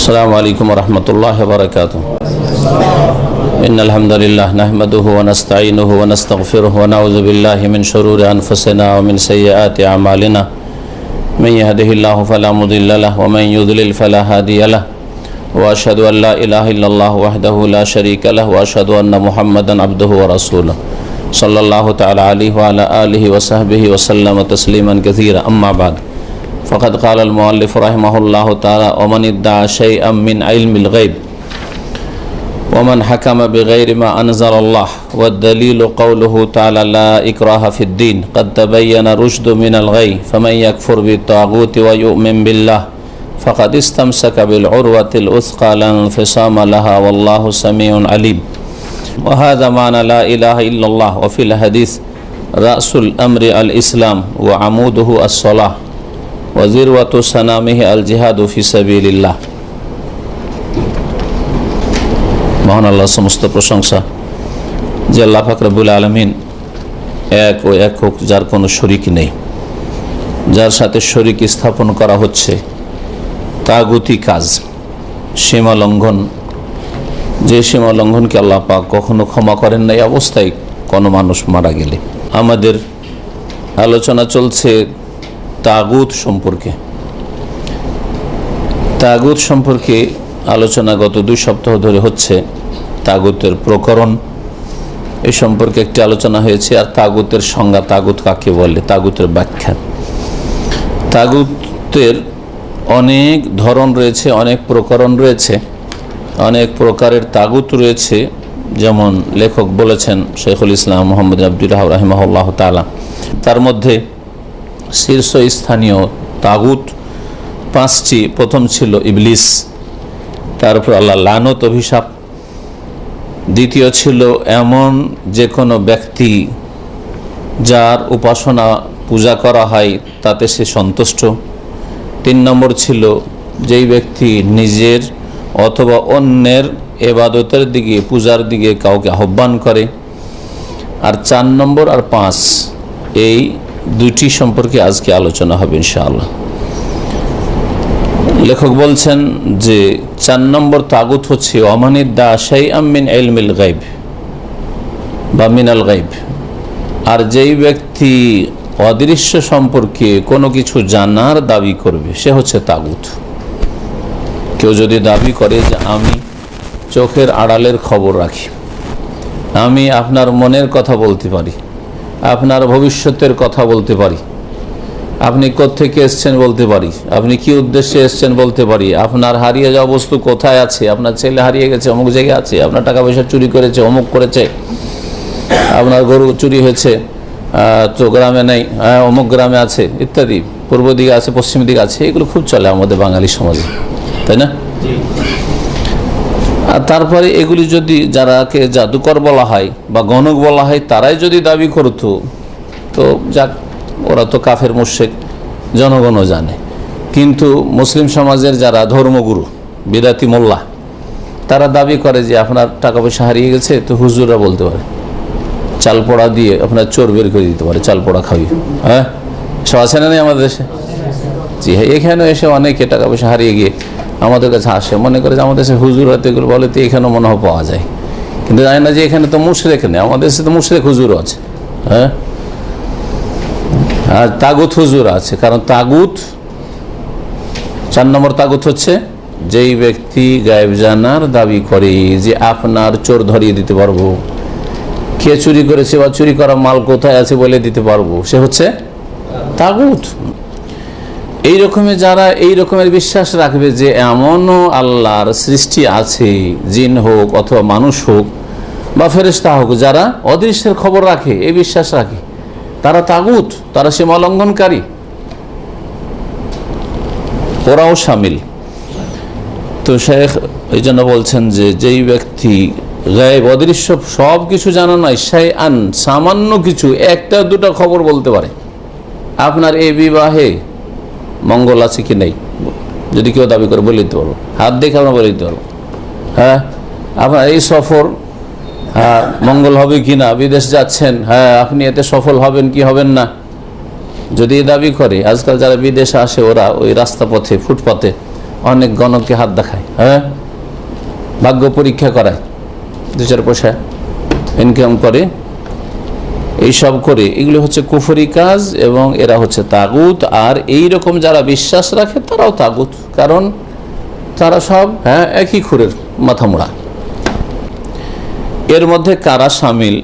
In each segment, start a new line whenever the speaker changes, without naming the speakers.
अस्सलामु अलैकुम वरहमतुल्लाहि वबरकातुहू। इन्नल हम्दुलिल्लाह नहमदुहु व नस्तईनुहु व नस्तगफिरुहु व नऊज़ु बिल्लाहि मिन शुरूरि अनफुसिना व मिन सय्यिआति अमालिना। मन यहदिहिल्लाहु फला मुदिल्ल लहु व मन युद्लिल फला हादिय लहु व अशहदु अन ला इलाहा इल्लल्लाहु वहदहु ला शरीका लहु व अशहदु अन्न मुहम्मदन अब्दुहु व रसूलुहु सल्लल्लाहु तआला अलैहि व अला आलिहि व सहबिहि व सल्लम तस्लीमन कसीरा। अम्मा बाद फ़क़द क़ालल मुअल्लिफ़ रहिमहुल्लाहु तआला वमन इद्दअ शयअन मिन इल्मिल ग़ैब वमन हकम बिग़ैरि मा अनज़लल्लाह वद्दलीलु क़ौलुहु तआला ला इक्राहा फ़िद्दीन क़द तबय्यन रुश्दु मिनल ग़य फ़मन यकफ़ुर बित्ताग़ूति व यु'मिन बिल्लाह फ़क़द इस्तमसक बिलउर्वतिल वुस्क़ा ला इंफ़िसाम लहा वल्लाहु समीउन अलीम। वहाज़ा माना ला इलाहा इल्लल्लाह व फ़िल हदीस रअसुल अम्रि अल इस्लाम व अमूदुहु अस्सलाह व ज़िरवतु सनामिहि अल जिहादु फ़ी सबीलिल्लाह। মহান আল্লাহ সমস্ত প্রশংসা যে আল্লাহ পাক রব্বুল আলামিন এক ও একক, যার কোনো শরীক নেই, যার সাথে শরীক স্থাপন করা হচ্ছে তাগুতি কাজ, সীমা লঙ্ঘন, যে সীমা লঙ্ঘনকে আল্লাহ পাক কখনো ক্ষমা করেন না। এই অবস্থায় কোনো মানুষ মারা গেলে আমাদের আলোচনা চলছে তাগুত সম্পর্কে। তাগুত সম্পর্কে আলোচনা গত 2 সপ্তাহ ধরে হচ্ছে। তাগুতের প্রকরণ এই সম্পর্কে একটি আলোচনা হয়েছে, আর তাগুতের সংজ্ঞা, তাগুত কাকে বলে, তাগুতের ব্যাখ্যা। তাগুতের অনেক ধরন রয়েছে, অনেক প্রকরণ রয়েছে, অনেক প্রকারের তাগুত রয়েছে। যেমন লেখক বলেছেন শেখুল ইসলাম মোহাম্মদ আব্দুল ওয়াহাব রাহিমাহুল্লাহ তাআলা, তার মধ্যে শীর্ষস্থানীয় তাগুত 5টি। প্রথম ছিল ইবলিস, তার উপর আল্লাহ লানত, অভিশাপ। দ্বিতীয় ছিল এমন যে কোনো ব্যক্তি যার উপাসনা পূজা করা হয় তাতে সে সন্তুষ্ট। 3 নম্বর ছিল যেই ব্যক্তি নিজের অথবা অন্যের ইবাদতের দিকে, পূজার দিকে কাউকে আহ্বান করে। আর 4 নম্বর আর 5, এই 2টি সম্পর্কে আজকে আলোচনা হবে ইনশাআল্লাহ। লেখক বলছেন যে 4 নম্বর তাগুত হচ্ছে ওমান ইদ্দা শাইআম মিন ইলমিল গায়ব বা মিনাল গায়ব। আর যেই ব্যক্তি অদৃশ্য সম্পর্কে কোনো কিছু জানার দাবি করবে সে হচ্ছে তাগুত। কেউ যদি দাবি করে যে আমি চোখের আড়ালের খবর রাখি, আমি আপনার মনের কথা বলতে পারি, আপনার ভবিষ্যতের কথা বলতে পারি, আপনি কোত্থেকে এসছেন বলতে পারি, আপনি কি উদ্দেশ্যে এসছেন বলতে পারি, আপনার হারিয়ে যাওয়া বস্তু কোথায় আছে, আপনার ছেলে হারিয়ে গেছে অমুক জায়গায় আছে, আপনার টাকা পয়সা চুরি করেছে অমুক করেছে, আপনার গরু চুরি হয়েছে তো গ্রামে নেই, অমুক গ্রামে আছে ইত্যাদি, পূর্ব দিকে আছে পশ্চিম দিকে আছে, এগুলো খুব চলে আমাদের বাঙালি সমাজে, তাই না? আর তারপরে এগুলি যদি যারাকে জাদুকর বলা হয় বা গণক বলা হয় তারাই যদি দাবি করতো তো যাক, ওরা তো কাফের মুশরিক, জনগণও জানে। কিন্তু মুসলিম সমাজের যারা ধর্মগুরু, বিদাতি মোল্লা, তারা দাবি করে যে আপনার টাকা পয়সা হারিয়ে গেছে তো হুজুররা বলতে পারে, চাল পোড়া দিয়ে আপনার চোর বের করে দিতে পারে, চাল পোড়া খাওয়ি। হ্যাঁ, সব আছে না নেই আমাদের দেশে? জি হ্যাঁ, এখানেও এসে অনেকে টাকা পয়সা হারিয়ে গিয়ে আমাদের কাছে আসে, মনে করে যে আমাদের দেশে হুজুররা তো এগুলো বলে, তো এখানেও মনে হয় পাওয়া যায়, কিন্তু জানি না যে এখানে তো মুশরিক নেই, আমাদের দেশে তো মুশরিক হুজুরও আছে। হ্যাঁ, আর তাগুত হুজুর আছে। কারণ তাগুত 4 নম্বর তাগুত হচ্ছে যেই ব্যক্তি গায়েব জানার দাবি করে যে আপনার চোর ধরিয়ে দিতে পারবো, কে চুরি করেছে বা চুরি করা মাল কোথায় আছে বলে দিতে পারবো, সে হচ্ছে তাগুত। এই রকমের যারা এই রকমের বিশ্বাস রাখবে যে এমনও আল্লাহর সৃষ্টি আছে, জিন হোক অথবা মানুষ হোক বা ফেরেশতা হোক, যারা অদৃশ্যের খবর রাখে, এই বিশ্বাস রাখে, তারা তাগুত, তারা সীমা লঙ্ঘনকারী, ওরাও শামিল। তো শেখ এই জন্য বলছেন যে যেই ব্যক্তি গায়েব, অদৃশ্য সব কিছু জানা নয়, শাইআন সামান্য কিছু, 1টা 2টা খবর বলতে পারে, আপনার এই বিবাহে মঙ্গল আছে কি নেই যদি কেউ দাবি করে বলে দিতে পারবো, হাত দেখে আমরা বলে দিতে পারবো। হ্যাঁ, আপনার এই সফর মঙ্গল হবে কি না, বিদেশ যাচ্ছেন, হ্যাঁ আপনি এতে সফল হবেন কি হবেন না, যদি দাবি করে। আজকাল যারা বিদেশে আসে ওরা ওই রাস্তা পথে, ফুটপাতে অনেক গণকে হাত দেখায়, হ্যাঁ, ভাগ্য পরীক্ষা করায়, 2-4 পয়সা ইনকাম করে, এইসব করে, এগুলো হচ্ছে কুফরি কাজ এবং এরা হচ্ছে তাগুত। আর এই রকম যারা বিশ্বাস রাখে তারাও তাগুত, কারণ তারা সব একই খুরের মাথা মোড়া। এর মধ্যে কারা শামিল?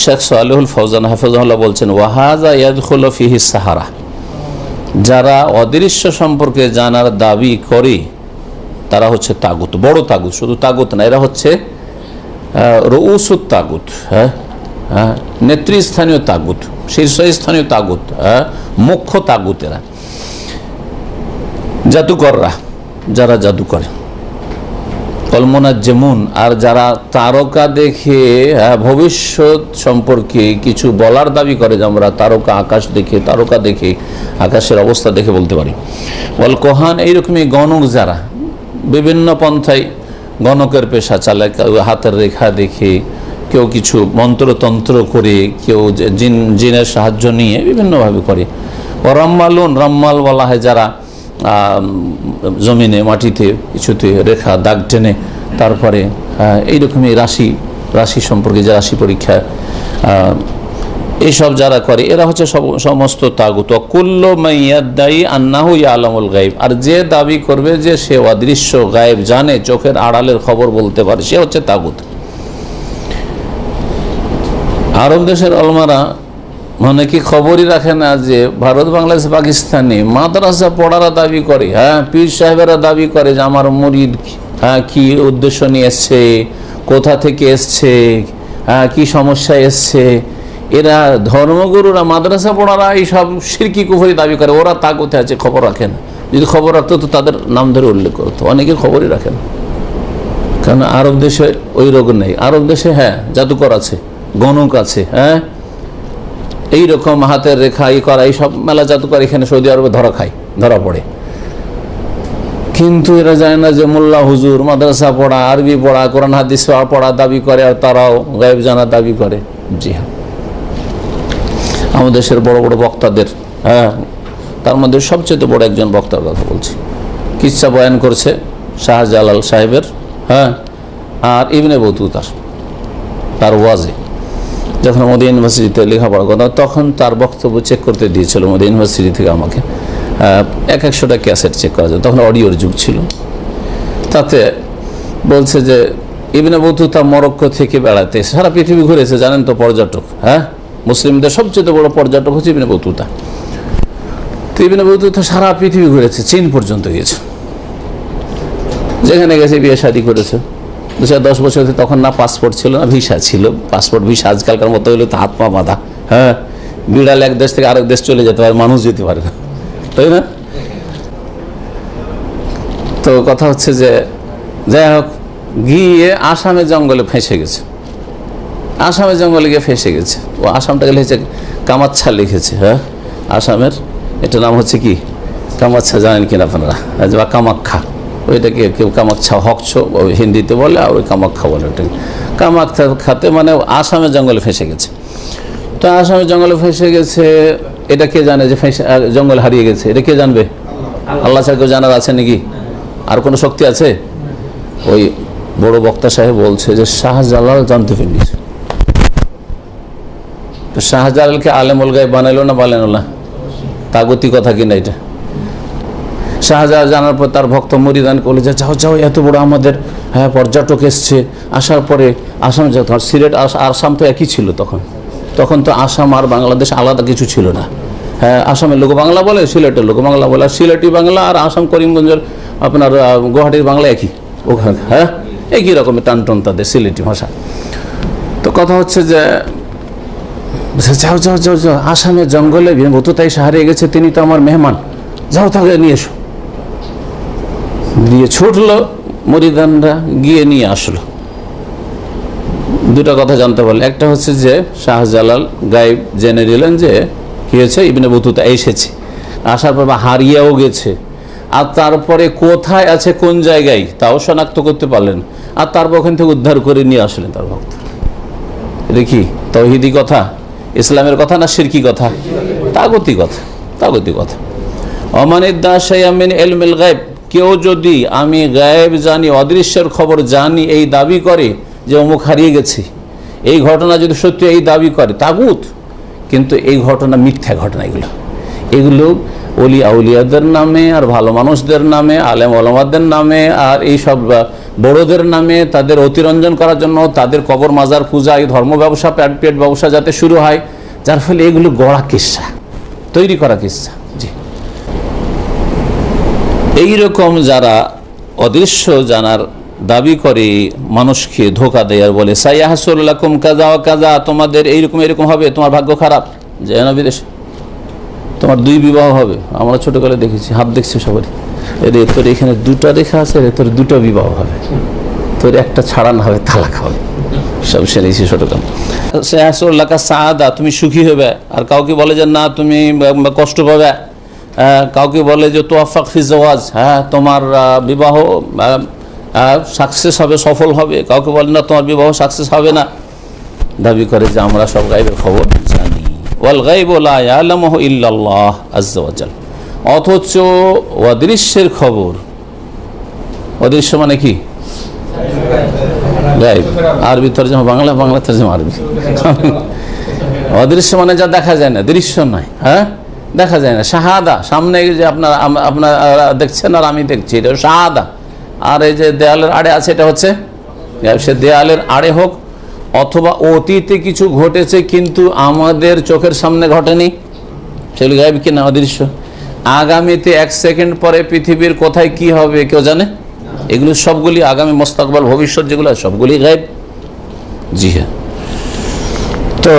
শেখ সালেহুল ফৌজান হাফিজাহুল্লাহ বলছেন, ওয়াহাজা ইয়াদখুলু ফিহি সাহারা, যারা অদৃশ্য সম্পর্কে জানার দাবি করে তারা হচ্ছে তাগুত, বড় তাগুত, শুধু তাগুত না, এরা হচ্ছে রউসুত তাগুত, নেতৃস্থানীয় তাগুত, শীর্ষস্থানীয় তাগুত, মুখ্য তাগুত এরা। জাদুকররা, যারা জাদু করে, কলমোনাজ্জেমুন, আর যারা তারকা দেখে ভবিষ্যৎ সম্পর্কে কিছু বলার দাবি করে, যে আমরা তারকা আকাশ দেখে, তারকা দেখে, আকাশের অবস্থা দেখে বলতে পারি। ওয়াল কোহান, এইরকমই গণক যারা বিভিন্ন পন্থায় গণকের পেশা চালায়, কেউ হাতের রেখা দেখে, কেউ কিছু মন্ত্রতন্ত্র করে, কেউ জিনের সাহায্য নিয়ে বিভিন্নভাবে করে। ও রাম্মালুন, রাম্মাল বলা হয় যারা জমিনে মাটিতে কিছুতে রেখা দাগ টেনে তারপরে এইরকমই রাশি সম্পর্কে, যে রাশি পরীক্ষা, এইসব যারা করে এরা হচ্ছে সমস্ত তাগুত। কুল্লু মান ইয়াদ্দাই আন্নাহু ইয়ালামুল গায়ব, আর যে দাবি করবে যে সে অদৃশ্য গায়েব জানে, চোখের আড়ালের খবর বলতে পারে, সে হচ্ছে তাগুত। আরব দেশের আলেমরা মানে কি খবরই রাখে না যে ভারত, বাংলাদেশ, পাকিস্তানে মাদ্রাসা পড়ারা দাবি করে, পীর সাহেবেরা দাবি করে যে আমার মুরিদ কি উদ্দেশ্য নিয়ে এসছে, কোথা থেকে এসছে, কি সমস্যা এসছে। এরা ধর্মগুরুরা, মাদ্রাসা পড়ারা এইসব শিরকি কুফরি দাবি করে, ওরা তা কোথায় আছে খবর রাখে না। যদি খবর রাখতো তো তাদের নাম ধরে উল্লেখ করতো, অনেকে খবরই রাখে না। কারণ আরব দেশে ওই রোগ নেই। আরব দেশে জাদুকর আছে, গণক আছে, এইরকম হাতের রেখা করা, এইসব মেলা জাদুকর এখানে সৌদি আরবে ধরা পড়ে। কিন্তু এরা জানে না যে মোল্লা হুজুর মাদ্রাসা পড়া, আরবি পড়া, কোরআন হাদিস পড়া দাবি করে, আর তারাও গায়েব জানার দাবি করে। জি হ্যাঁ, আমাদের দেশের বড় বড় বক্তাদের, তার মধ্যে সবচেয়ে বড় একজন বক্তার কথা বলছি, কিচ্ছা বয়ান করছে শাহজালাল সাহেবের, আর ইবনে বতুতার, তার ওয়াজে যখন মদিনা ইউনিভার্সিটিতে লেখাপড়া করতাম, তখন তার বক্তব্য চেক করতে দিয়েছিল মদিনা ইউনিভার্সিটি থেকে আমাকে, 100টা ক্যাসেট চেক করা যায়, তখন অডিওর যুগ ছিল। তাতে বলছে যে ইবনে বতুতা মরক্কো থেকে বেড়াতে সারা পৃথিবী ঘুরেছে, জানেন তো, পর্যটক, মুসলিমদের সবচেয়ে বড় পর্যটক হচ্ছে ইবনে বতুতা। তো ইবনে বতুতা সারা পৃথিবী ঘুরেছে, চীন পর্যন্ত গিয়েছে, যেখানে গেছে বিয়ে শাদী করেছে। 10 বছর তখন না পাসপোর্ট ছিল না ভিসা ছিল, পাসপোর্ট ভিসা আজকালকার মতো হলে তো হাত পা বাঁধা, বিড়াল এক দেশ থেকে আরেক দেশ চলে যেতে পারে, মানুষ যেতে পারে না, তাই না? তো কথা হচ্ছে যে যাই হোক, গিয়ে আসামে জঙ্গলে ফেঁসে গেছে, আসামের জঙ্গলে গিয়ে ফেঁসে গেছে। ও আসামটাকে লিখেছে কামাচ্ছা লিখেছে, আসামের এটার নাম হচ্ছে কি কামাচ্ছা, জানেন কিনা আপনারা, বা কামাখ্যা, ওইটাকে কেউ কামাখ্যা হকছ হিন্দিতে বলে, আর ওই কামাখ্যা বলে, ওটাকে কামাখ্যা খাতে, মানে আসামের জঙ্গলে ফেঁসে গেছে। তো আসামের জঙ্গলে ফেঁসে গেছে, এটা কে জানে যে জঙ্গল হারিয়ে গেছে? এটা কে জানবে? আল্লাহ ছাড়া কেউ জানার আছে নাকি? আর কোনো শক্তি আছে? ওই বড় বক্তা সাহেব বলছে যে শাহজালাল জানতে পেরেছে। তো শাহজালালকে আলেমুল গায়েব বানাইলো না বানাইলো না? তাগতি কথা কিনা এটা? শাহজালাল জানার পর তার ভক্ত মুরিদান করলে যে যাও যাও, এত বড় আমাদের পর্যটক এসছে, আসার পরে আসাম যেত, সিলেট আসাম তো একই ছিল তখন তো আসাম আর বাংলাদেশ আলাদা কিছু ছিল না। আসামের লোক বাংলা বলে, সিলেটের লোক বাংলা বলে, আর সিলেটি বাংলা আর আসাম করিমগঞ্জের আপনার গুয়াহাটির বাংলা একই, ওখানে একই রকমের টানটন তাদের সিলেটি ভাষা। তো কথা হচ্ছে যে যাও যাও যাও যাও, আসামের জঙ্গলে বতুতাই হারিয়ে গেছে, তিনি তো আমার মেহমান, যাও তাকে নিয়ে এসো। দিয়ে ছুটলো মুরিদানরা, গিয়ে নিয়ে আসলো। দুটা কথা জানতে পারলেন, একটা হচ্ছে যে শাহজালাল গায়েব জেনে নিলেন যে কি হয়েছে, ইবনে বতুতা এসেছে, আসার পর হারিয়েও গেছে, আর তারপরে কোথায় আছে কোন জায়গায় তাও শনাক্ত করতে পারলেন, আর তারপর ওখান থেকে উদ্ধার করে নিয়ে আসলেন তার ভক্ত। এটা কি তাওহীদি কথা, ইসলামের কথা না শিরকি কথা? তাগুতি কথা, তাগুতি কথা। ওমান ইদ্দা শাইআম মিন ইলমিল গায়ব, কেউ যদি আমি গায়েব জানি, অদৃশ্যের খবর জানি এই দাবি করে যে অমুক হারিয়ে গেছে, এই ঘটনা যদি সত্যি এই দাবি করে, তাগুত। কিন্তু এই ঘটনা মিথ্যা ঘটনা, এগুলো অলি আউলিয়াদের নামে আর ভালো মানুষদের নামে, আলেম ওলামাদের নামে আর এইসব বড়দের নামে তাদের অতিরঞ্জন করার জন্য তাদের কবর মাজার পূজা, এই ধর্ম ব্যবসা, পেট ব্যবসা যাতে শুরু হয়, যার ফলে এগুলো গড়া কিস্সা, তৈরি করা কিস্সা। জি, এইরকম যারা অদৃশ্য জানার দাবি করে মানুষকে ধোকা দেয় আর বলে সাইয়াহসুল্লাকুম কাজা ওয়া কাজা, তোমাদের এইরকম এরকম হবে, তোমার ভাগ্য খারাপ, যায় না বিদেশে, তোমার 2 বিবাহ হবে। আমরা ছোটকালে দেখেছি, হাত দেখছি সবারই, এর তোর এখানে 2টা রেখা আছে, তোর 2টা বিবাহ হবে, তোর একটা ছাড়ানো হবে, তালাক হবে, সব শুনেছি ছোটকালে। সাইয়াহসুল্লাকা সাআদা, তুমি সুখী হবে। আর কাউকে বলে যে না তুমি কষ্ট পাবে, কাউকে বলে যে তোয়াফাক ফি জাওয়াজ, হ্যাঁ তোমার বিবাহ সাকসেস হবে, সফল হবে। কাউকে বলে না তোমার বিবাহ সাকসেস হবে না। দাবি করে যে আমরা সব গায়েবের খবর জানি। ওয়াল গায়বু লা ইয়ালামুহু ইল্লাল্লাহ আযজা ওয়া জাল। অথচ অদৃশ্যের খবর, অদৃশ্য মানে কি? গায়েব। আরবি তরজমা বাংলা, বাংলা তরজমা আরবি। অদৃশ্য মানে যা দেখা যায় না, দৃশ্য নয়, হ্যাঁ দেখা যায় না। শাহাদা, সামনে যে আপনারা দেখছেন আর আমি দেখছি, এটা শাহাদা। আর এই যে দেয়ালের আড়ে আছে, এটা হচ্ছে সে দেয়ালের আড়ে হোক অথবা অতীতে কিছু ঘটেছে কিন্তু আমাদের চোখের সামনে ঘটেনি, সেগুলো গায়েব কিনা? অদৃশ্য। আগামীতে 1 সেকেন্ড পরে পৃথিবীর কোথায় কি হবে কেউ জানে? এগুলো সবগুলি আগামী মোস্তাকবাল, ভবিষ্যৎ যেগুলো সবগুলি গায়েব। জি হ্যাঁ। তো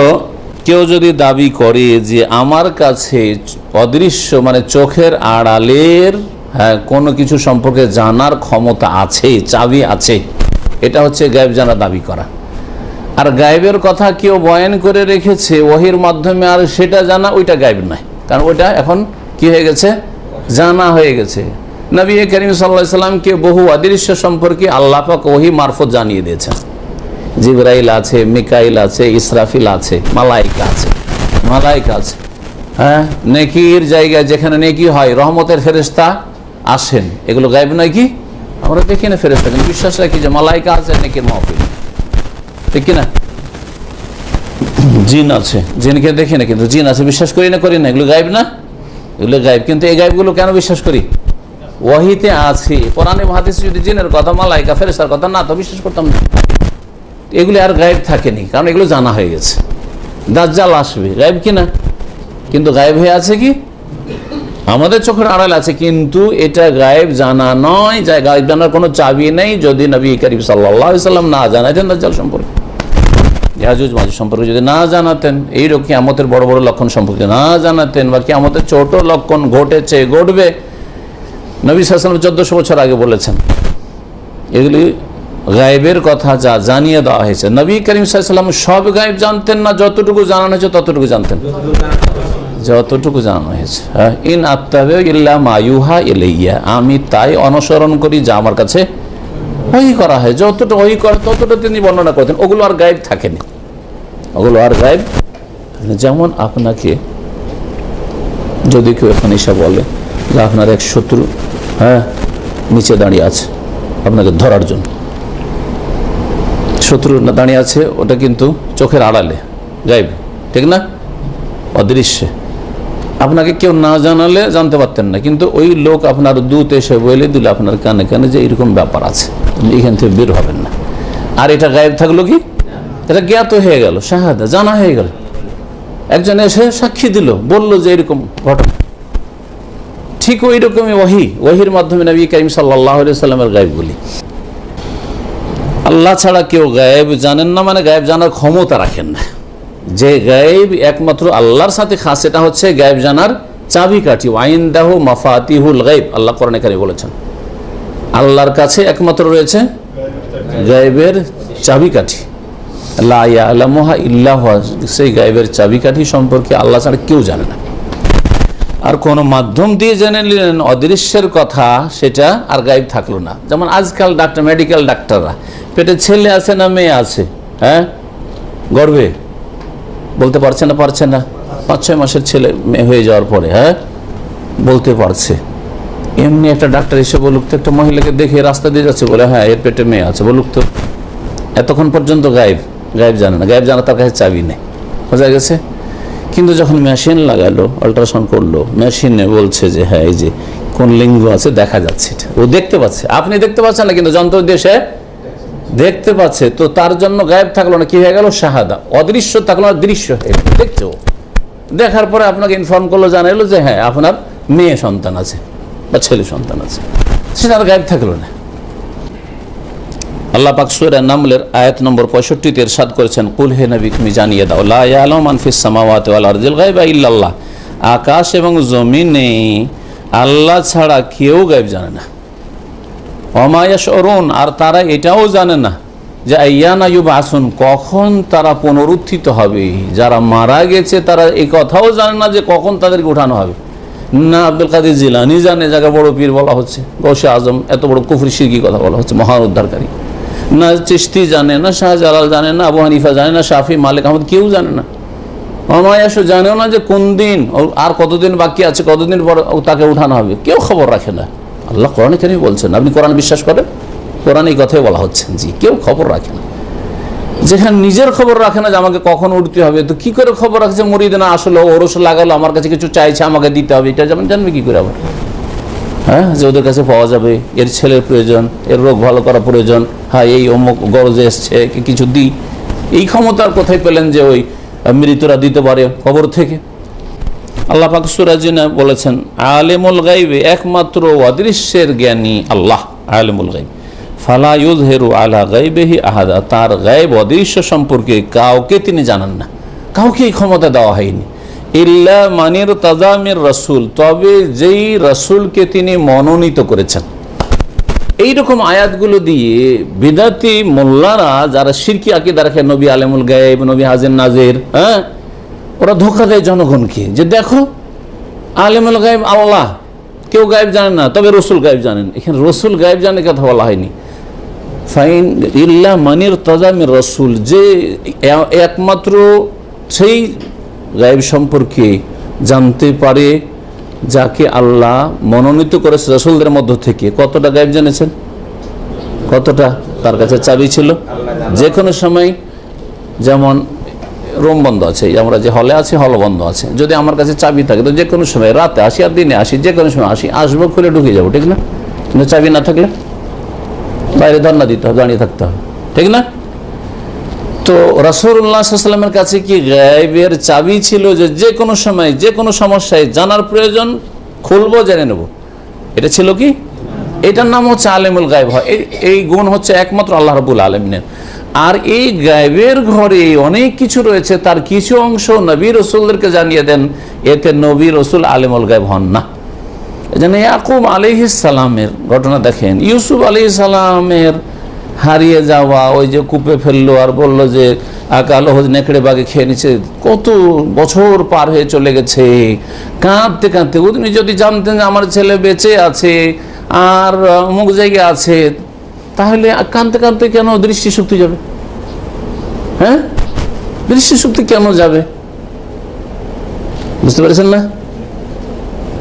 কেউ যদি দাবি করে যে আমার কাছে অদৃশ্য মানে চোখের আড়ালের কোনো কিছু সম্পর্কে জানার ক্ষমতা আছে, চাবি আছে, এটা হচ্ছে গায়েব জানার দাবি করা। আর গায়েবের কথা কেউ বয়ান করে রেখেছে ওহির মাধ্যমে, আর সেটা জানা, ওইটা গায়েব নয়, কারণ ওইটা এখন কি হয়ে গেছে? জানা হয়ে গেছে। নবী করিম সাল্লাল্লাহু আলাইহি সাল্লামকে বহু অদৃশ্য সম্পর্কে আল্লাহ পাক ওহী মারফত জানিয়ে দিয়েছেন। জিবরাইল আছে, মিকাইল আছে, ইসরাফিল আছে, মালাইকা আছে, হ্যাঁ নেকির জায়গায় যেখানে নেকি হয় রহমতের ফেরেশতা আসেন, এগুলো গায়েব নয় কি? আমরা দেখি না ফেরেশতা, কিন্তু বিশ্বাস রাখি যে মালাইকা আছে নেকির মাহফিল, ঠিক কিনা? জিন আছে, জিনকে দেখি না কিন্তু জিন আছে, বিশ্বাস করি না? এগুলো গায়েব না? এগুলো গায়েব। কিন্তু এই গায়েবগুলো কেন বিশ্বাস করি? ওয়াহিতে আছে, কোরআনে হাদিসে যদি জিনের কথা, মালাইকা, ফেরেশতার কথা না তো বিশ্বাস করতাম না। এগুলি আর গায়েব থাকেনি, কারণ এগুলো জানা হয়ে গেছে। দাজ্জাল আসবে, গায়েব কিনা? কিন্তু গায়েব হয়ে আছে কি? আমাদের চোখের আড়াল আছে, কিন্তু এটা গায়েব জানা নয়, গায়েব জানার কোনো চাবি নেই যদি নবী করিম সাল্লাল্লাহু আলাইহি সাল্লাম না জানাতেন দাজ্জাল সম্পর্কে, ইয়াজুজ মাজুজ সম্পর্কে যদি না জানাতেন, এইরকম কিয়ামতের বড় বড় লক্ষণ সম্পর্কে না জানাতেন, বা কিয়ামতের ছোট লক্ষণ ঘটেছে, ঘটবে, নবী সাল্লাল্লাহু আলাইহি ওয়াসাল্লাম 1400 বছর আগে বলেছেন। এগুলি গায়েবের কথা যা জানিয়ে দেওয়া হয়েছে। নবী করিম সাল্লাল্লাহু আলাইহি ওয়াসাল্লাম সব গায়েব জানতেন না, যতটুকু জানানো হয়েছে ততটুকু জানতেন, যতটুকু জানানো হয়েছে। ইন আত্তাবিউ ইল্লা মা ইউহা ইলাইয়া, আমি তাই অনুসরণ করি যা আমার কাছে ওহী করা হয়। যতটা ওহী করে ততটা তিনি বর্ণনা করতেন, ওগুলো আর গায়েব থাকেনি, ওগুলো আর গায়েব। যেমন আপনাকে যদি কেউ এখন এসে বলে যে আপনার এক শত্রু নিচে দাঁড়িয়ে আছে আপনাকে ধরার জন্য, শত্রু দাঁড়িয়ে আছে, ওটা কিন্তু চোখের আড়ালে, গায়েব, ঠিক না? অদৃশ্য। আপনাকে কেউ না জানালে জানতে পারতেন না, কিন্তু ওই লোক আপনার দূত এসে বলে দিল আপনার কানে কানে যে এরকম ব্যাপার আছে, এখান থেকে বের হবেন না। আর এটা গায়েব থাকলো কি? এটা জ্ঞাত হয়ে গেল, শাহাদা, জানা হয়ে গেল। একজন এসে সাক্ষী দিল, বললো যে এরকম ঘটনা। ঠিক ওই রকমই ওহির মাধ্যমে নবী করিম সাল্লাল্লাহু আলাইহি সাল্লামের গায়েবগুলি। আল্লাহ ছাড়া কেউ গায়েব জানেন না, মানে গায়েব জানার ক্ষমতা রাখেন না। যে গায়েব একমাত্র আল্লাহর সাথে খাস, এটা হচ্ছে গায়েব জানার চাবিকাঠি। ওয়াইনদাহু মাফাতিহুল গায়ব, আল্লাহ কোরআনে কারিমে বলেছেন, আল্লাহর কাছে একমাত্র রয়েছে গায়েবের চাবিকাঠি। লা ইয়ালামুহা ইল্লা হুয়া, সেই গায়েবের চাবিকাঠি সম্পর্কে আল্লাহ ছাড়া কেউ জানে না। আর কোন মাধ্যম দিয়ে জেনে নিলেন অদৃশ্যের কথা, সেটা আর গায়েব থাকলো না। যেমন আজকাল ডাক্তার, মেডিকেল ডাক্তাররা, পেটে ছেলে আছে না মেয়ে আছে, গর্ভে বলতে পারছে না 5-6 মাসের ছেলে মেয়ে হয়ে যাওয়ার পরে বলতে পারছে, এমনি একটা ডাক্তার এসে বলুক তো, একটা মহিলাকে দেখে রাস্তা দিয়ে যাচ্ছে, বলে হ্যাঁ এর পেটে মেয়ে আছে, বলুক তো। এতক্ষণ পর্যন্ত গায়েব জানে না, গায়েব জানা তার কাছে চাবি নেই, বোঝা গেছে। কিন্তু যখন মেশিন লাগালো, আল্ট্রাসাউন্ড করলো, মেশিনে বলছে যে হ্যাঁ এই যে কোন লিঙ্গ আছে দেখা যাচ্ছে, ও দেখতে পাচ্ছে, আপনি দেখতে পাচ্ছেন না কিন্তু যন্ত্র দিয়ে সে দেখতে পাচ্ছে। তো তার জন্য গায়েব থাকলো না, কি হয়ে গেল? শাহাদা। অদৃশ্য থাকলো না, দৃশ্য হয়ে গেল। দেখছো, দেখার পরে আপনাকে ইনফর্ম করলো, জানাইলো যে হ্যাঁ আপনার মেয়ে সন্তান আছে বা ছেলে সন্তান আছে, সেটা আর গায়েব থাকলো না। আল্লাহ পাক সূরা নামলের আয়াত নম্বর 65 ইরশাদ করেছেন, কুল হে নবী তুমি জানিয়ে দাও, লা ইয়ালামু মান ফিস সামাওয়াতি ওয়াল আরদিল গায়বা ইল্লাল্লাহ, আকাশ এবং জমিনে আল্লাহ ছাড়া কেউ গায়েব জানে না। ওয়া মা ইয়াশউরুন, আর তারা এটাও জানে না যে আইয়ানা ইউবআসুন, কখন তারা পুনরুত্থিত হবে। যারা মারা গেছে তারা এই কথাও জানে না যে কখন তাদেরকে উঠানো হবে। না আব্দুল কাদের জিলানী জানে, যাকে বড় পীর বলা হচ্ছে, গৌসে আজম, এত বড় কুফরি শিরকি কথা বলা হচ্ছে, মহান উদ্ধারকারী। না চিশতি জানে, না শাহজালাল জানে, না আবু হানিফা জানে, না শাফি, মালিক আহমদ, কেউ জানে না। অমায়াসও জানেও না যে কোন দিন আর কতদিন বাকি আছে, কতদিন পর তাকে উঠানো হবে, কেউ খবর রাখে না। আল্লাহ কোরআনে কেন বলছেন? আপনি কোরআন বিশ্বাস করেন? কোরআন এই কথাই বলা হচ্ছে, জি, কেউ খবর রাখে না। যেখানে নিজের খবর রাখে না যে আমাকে কখন উঠতে হবে, তো কি করে খবর রাখছে? মুরিদ না আসলে ওরস লাগালো, আমার কাছে কিছু চাইছে, আমাকে দিতে হবে, এটা যেমন জানবে কি করে আবার? হ্যাঁ, যে ওদের কাছে পাওয়া যাবে, এর ছেলের প্রয়োজন, এর রোগ ভালো করা প্রয়োজন, হ্যাঁ এই অমুক গরজে এসছে, কিছু দিই, এই ক্ষমতার কোথায় পেলেন যে ওই মৃতরা দিতে পারে কবর থেকে? আল্লাহ পাক সূরা জিনে বলেছেন, আলিমুল গায়বে, একমাত্র অদৃশ্যের জ্ঞানী আল্লাহ, আলিমুল গায়ব, ফালা ইউযহিরু আলা গায়বিহি আহাদা, তার গায়ব অদৃশ্য সম্পর্কে কাউকে তিনি জানান না, কাউকে এই ক্ষমতা দেওয়া হয়নি। ইল্লা মানির তাজামির রাসূল, তবে যেই রাসূলকে তিনি মনোনীত করেছেন। এইরকম আয়াতগুলো দিয়ে বিদাতি মোল্লারা, যারা শিরকি আকীদা রাখে, নবী আলিমুল গায়ব, নবী হাজির নাজির, হ্যাঁ, ওরা ধোঁকা দেয় জনগণকে যে দেখো আলিমুল গায়ব আল্লাহ, কেউ গায়েব জানেন না, তবে রসুল গায়েব জানেন। এখানে রসুল গায়েব জানে কথা বলা হয়নি। ফাইন ইল্লা মানির তাজামির রাসূল, যে একমাত্র সেই গায়েব সম্পর্কে জানতে পারে যাকে আল্লাহ মনোনীত করেছে রাসূলদের মধ্য থেকে। কতটা গায়েব জেনেছেন? কতটা? তার কাছে চাবি ছিল। যে কোনো সময়, যেমন রুম বন্ধ আছে, আমরা যে হলে আছি, হল বন্ধ আছে, যদি আমার কাছে চাবি থাকে তো যে কোনো সময়, রাতে আসি আর দিনে আসি, যে কোনো সময় আসি, আসবো, খুলে ঢুকে যাবো, ঠিক না? কিন্তু চাবি না থাকলে বাইরে ধর্ণা দিতে হবে, দাঁড়িয়ে থাকতে হবে, ঠিক না? তো রাসূলুল্লাহ সাল্লাল্লাহু আলাইহি ওয়াসাল্লামের কাছে কি গায়েবের চাবি ছিল যে যে কোনো সময়, যে কোনো সমস্যায় জানার প্রয়োজন, খুলবো, জেনে নেব? এটা ছিল কি? এটার নাম হচ্ছে আলিমুল গায়ব। হয় এই গুণ হচ্ছে একমাত্র আল্লাহ রাব্বুল আলামিনের। আর এই গায়েবের ঘরে অনেক কিছু রয়েছে, তার কিছু অংশ নবী রসুলদেরকে জানিয়ে দেন, এতে নবী রসুল আলিমুল গায়ব হন না। এজন্য ইয়াকুব আলাইহিস সালামের ঘটনা দেখেন, ইউসুফ আলাইহিস সালামের হারিয়ে যাওয়া, ওই যে কূপে ফেললো আর বললো যে কালো নেকড়ে বাগে খেয়ে নিচ্ছে, কত বছর পার হয়ে চলে গেছে, কাঁদতে কাঁদতে। উনি যদি জানতেন যে আমার ছেলে বেঁচে আছে আর অমুক জায়গায় আছে, তাহলে কাঁদতে কাঁদতে কেন দৃষ্টিশক্তি যাবে? হ্যাঁ, দৃষ্টিশক্তি কেন যাবে? বুঝতে পেরেছেন না?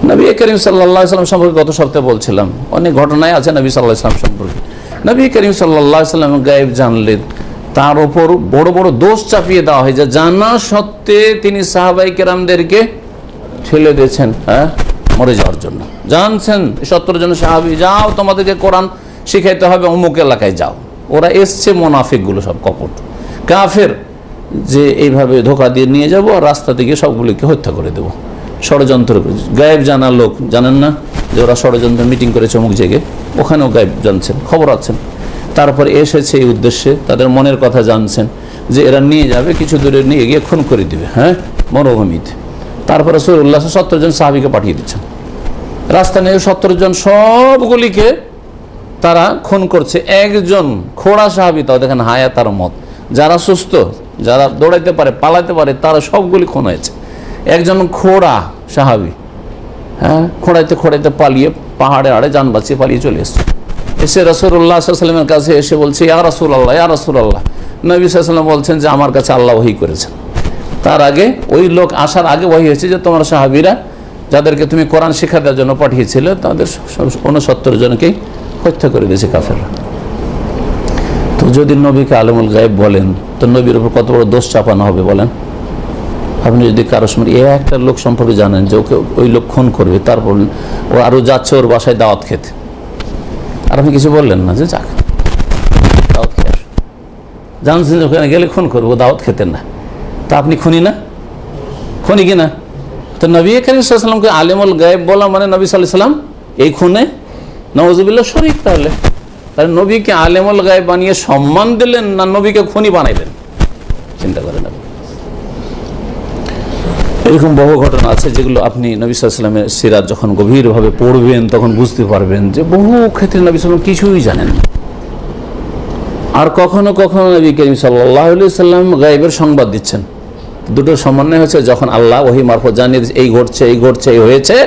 নবী করিম সাল্লাল্লাহু আলাইহি ওয়াসাল্লাম সম্পর্কে গত সপ্তাহে বলছিলাম, অনেক ঘটনায় আছে নবী সাল্লাল্লাহু আলাইহি ওয়াসাল্লাম সম্পর্কে। নবী করিম সাল্লাল্লাহু আলাইহি ওয়াসাল্লাম গায়েব জানলেন, তার উপর বড় বড় দোষ চাপিয়ে দেওয়া হয়, যে জানা সত্ত্বে তিনি সাহাবায়ে কেরামদেরকে ঠেলে দিয়েছেন, হ্যাঁ, মরে যাওয়ার জন্য। জানছেন 70 জন সাহাবী, যাও তোমাদেরকে কোরআন শিখাইতে হবে, অমুক এলাকায় যাও। ওরা এসছে মুনাফিকগুলো, সব কপট কাফের, যে এইভাবে ধোঁকা দিয়ে নিয়ে যাবো আর রাস্তা থেকে সবগুলিকে হত্যা করে দেবো। ষড়যন্ত্র, গায়েব জানা লোক জানেন না যে ওরা ষড়যন্ত্র মিটিং করেছে অমুক জায়গায়, ওখানেও গায়েব জানছেন, খবর আছেন। তারপর এসেছে এই উদ্দেশ্যে, তাদের মনের কথা জানছেন যে এরা নিয়ে যাবে, কিছু দূরে নিয়ে গিয়ে খুন করে দিবে, হ্যাঁ, মরুভূমিতে। তারপরে রাসূলুল্লাহ 70 জন সাহাবীকে পাঠিয়ে দিচ্ছেন, রাস্তা নিয়ে 70 জন সবগুলিকে তারা খুন করছে। একজন খোড়া সাহাবী, তাও দেখেন হায়াত আর মত, যারা সুস্থ, যারা দৌড়াইতে পারে, পালাতে পারে, তারা সবগুলি খুন হয়েছে। একজন খোড়া সাহাবী, হ্যাঁ, খোঁড়াইতে খোঁড়াইতে পালিয়ে পাহাড়ে আড়ে যান বাঁচিয়ে পালিয়ে চলে এসছে। এসে রাসূলুল্লাহ সাল্লাল্লাহু আলাইহি ওয়াসাল্লামের কাছে এসে বলছে, ইয়া রাসূলুল্লাহ, ইয়া রাসূলুল্লাহ। নবী সাল্লাল্লাহু আলাইহি ওয়াসাল্লাম বলছেন যে আমার কাছে আল্লাহ ওহী করেছেন। তার আগে ওই লোক আসার আগে ওহী হয়েছে যে তোমার সাহাবীরা যাদেরকে তুমি কোরআন শিক্ষা দেওয়ার জন্য পাঠিয়েছিলে তাদের 69 জনকেই হত্যা করে দিয়েছে কাফেররা। তো যদি নবীকে আলেমুল গায়েব বলেন তো নবীর উপর কত বড় দোষ চাপানো হবে বলেন। আপনি যদি কারোর সময় একটা লোক সম্পর্কে জানেন যে ওকে ওই লোক খুন করবে, তারপর ও আরও যাচ্ছে ওর বাসায় দাওয়াত খেতে, আর আপনি কিছু বললেন না যে যাক দাওয়াত খেয়ে আসো, জানছেন যে ওখানে গেলে খুন করবো, দাওয়াত খেতেন না, তা আপনি খুনি না? খুনি কিনা? তো নবী করিম সাল্লাল্লাহু আলাইহি ওয়াসাল্লামকে আলেমুল গায়েব বলা মানে নবী সাল্লাল্লাহু আলাইহি ওয়াসাল্লাম এই খুনে নাউযুবিল্লাহ শরীক। তাহলে নবীকে আলেমুল গায়েব বানিয়ে সম্মান দিলেন না নবীকে খুনি বানাইলেন? চিন্তা করেন। এরকম বহু ঘটনা আছে যেগুলো আপনি নবী সাল্লাল্লাহু আলাইহি ওয়াসাল্লামের সিরাত যখন গভীরভাবে পড়বেন তখন বুঝতে পারবেন যে বহু ক্ষেত্রে নবী সাল্লাল্লাহু আলাইহি ওয়াসাল্লাম কিছুই জানেন না। আর কখনো কখনো নবী করিম সাল্লাল্লাহু আলাইহি ওয়াসাল্লাম গায়েবের সংবাদ দিচ্ছেন। দুটোর সমন্বয় হচ্ছে যখন আল্লাহ ওহী মারফত জানিয়ে এই ঘটছে এই ঘটছে এই হয়েছে,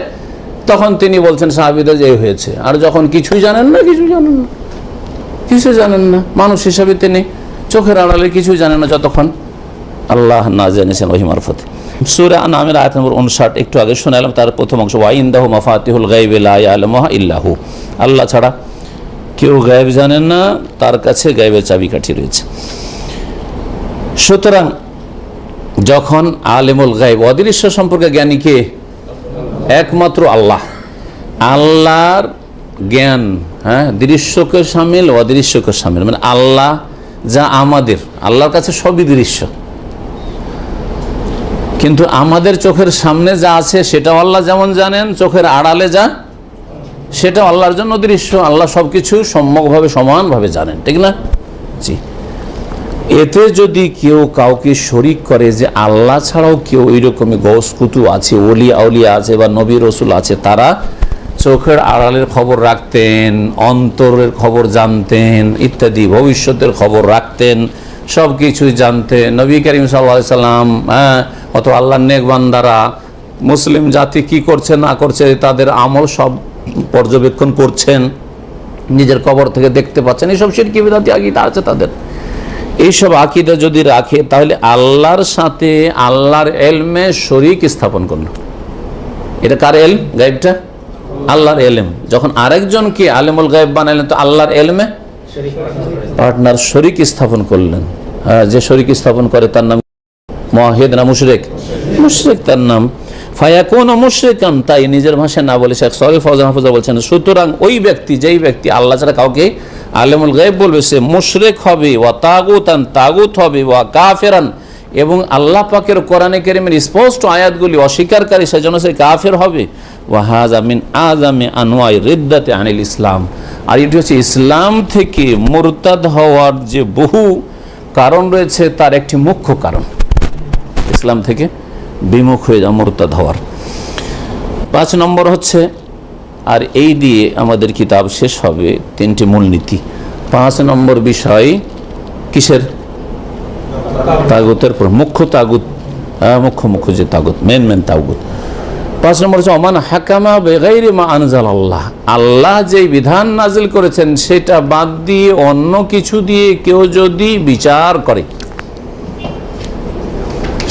তখন তিনি বলছেন সাহাবীদের যে এই হয়েছে। আর যখন কিছুই জানেন না, কিছু জানেন না, মানুষ হিসাবে তিনি চোখের আড়ালে কিছুই জানেন না যতক্ষণ আল্লাহ না জেনেছেন ওহী মারফতে। সূরা আনআমের আয়াত নম্বর 59 একটু আগে শোনালাম, তার প্রথম অংশ ওয়া ইনদাহু মাফাতিহুল গায়বি লা ইয়ালামুহা ইল্লাহু, আল্লাহ ছাড়া কেউ গায়েব জানেন না, তার কাছে গায়েবের চাবিকাঠি রয়েছে। সুতরাং যখন আলেমুল গায়েব অদৃশ্য সম্পর্কে জ্ঞানী কে? একমাত্র আল্লাহ। আল্লাহর জ্ঞান দৃশ্যকে শামিল অদৃশ্যকে শামিল, মানে আল্লাহ যা আমাদের, আল্লাহর কাছে সবই দৃশ্য, কিন্তু আমাদের চোখের সামনে যা আছে সেটাও আল্লাহ যেমন জানেন, চোখের আড়ালে যা সেটাও আল্লাহর জন্য দৃশ্য। আল্লাহ সবকিছু সম্যকভাবে সমানভাবে জানেন, ঠিক না? জি। এতে যদি কেউ কাউকে শরিক করে যে আল্লাহ ছাড়াও কেউ এইরকমই গৌস কুতু আছে, ওলি আউলিয়া আছে বা নবী রসুল আছে, তারা চোখের আড়ালের খবর রাখতেন, অন্তরের খবর জানতেন ইত্যাদি, ভবিষ্যতের খবর রাখতেন, সব কিছুই জানতেন। নবী করিম সাল্লাল্লাহু আলাইহি সাল্লাম অত আল্লাহর নেক বান্দারা মুসলিম জাতি কি করছে না করছে তাদের আমল সব পর্যবেক্ষণ করছেন, নিজের কবর থেকে দেখতে পাচ্ছেন। এইসব শিরকি বিদআতি আকীদা আছে তাদের। এইসব আকীদা যদি রাখে তাহলে আল্লাহর সাথে আল্লাহর এলমে শরীক স্থাপন করলো। এটা কার এলম? গায়েবটা আল্লাহর এলম। যখন আরেকজনকে আলেমুল গায়েব বানাইলেন তো আল্লাহর এলমে পার্টনার শরীক স্থাপন করলেন। যে শরীক স্থাপন করে তার নাম মুওয়াহিদ না মুশরিক? মুশরিক তার নাম। ফায়াকুনু মুশরিকান, তাই নিজের ভাষায় না বলে শেখ সালেহ ফওজান হাফিজাহ বলছেন, সুতরাং ওই ব্যক্তি, যেই ব্যক্তি আল্লাহ ছাড়া কাউকে আলেমুল গায়েব বলবে সে মুশরিক হবে, ওয়া তাগুতান, তাগুত হবে, ওয়া কাফিরান, এবং আল্লাহ পাকের কোরআনে কারীমের স্পষ্ট আয়াতগুলি অস্বীকারী, সেজন্য সে কাফের হবে। ওয়া হাযা মিন আযামি আনওয়াই রিদ্দাতি আনিল ইসলাম, আর এটি হচ্ছে ইসলাম থেকে মুরতাদ হওয়ার যে বহু কারণ রয়েছে তার একটি মুখ্য কারণ, ইসলাম থেকে বিমুখ হয়ে যাওয়া, মুরতাদ হওয়ার। 5 নম্বর হচ্ছে, আর এই দিয়ে আমাদের কিতাব শেষ হবে, 3টি মূলনীতি। 5 নম্বর বিষয় কিসের? তাগুতের পর মুখ্য তাগুত, মুখ্য যে তাগুত, মেন তাগুত। 5 নম্বর হচ্ছে ওমান হাকামা বিগাইরি মা আনজালাল্লাহ, আল্লাহ যে বিধান নাজিল করেছেন সেটা বাদ দিয়ে অন্য কিছু দিয়ে কেউ যদি বিচার করে,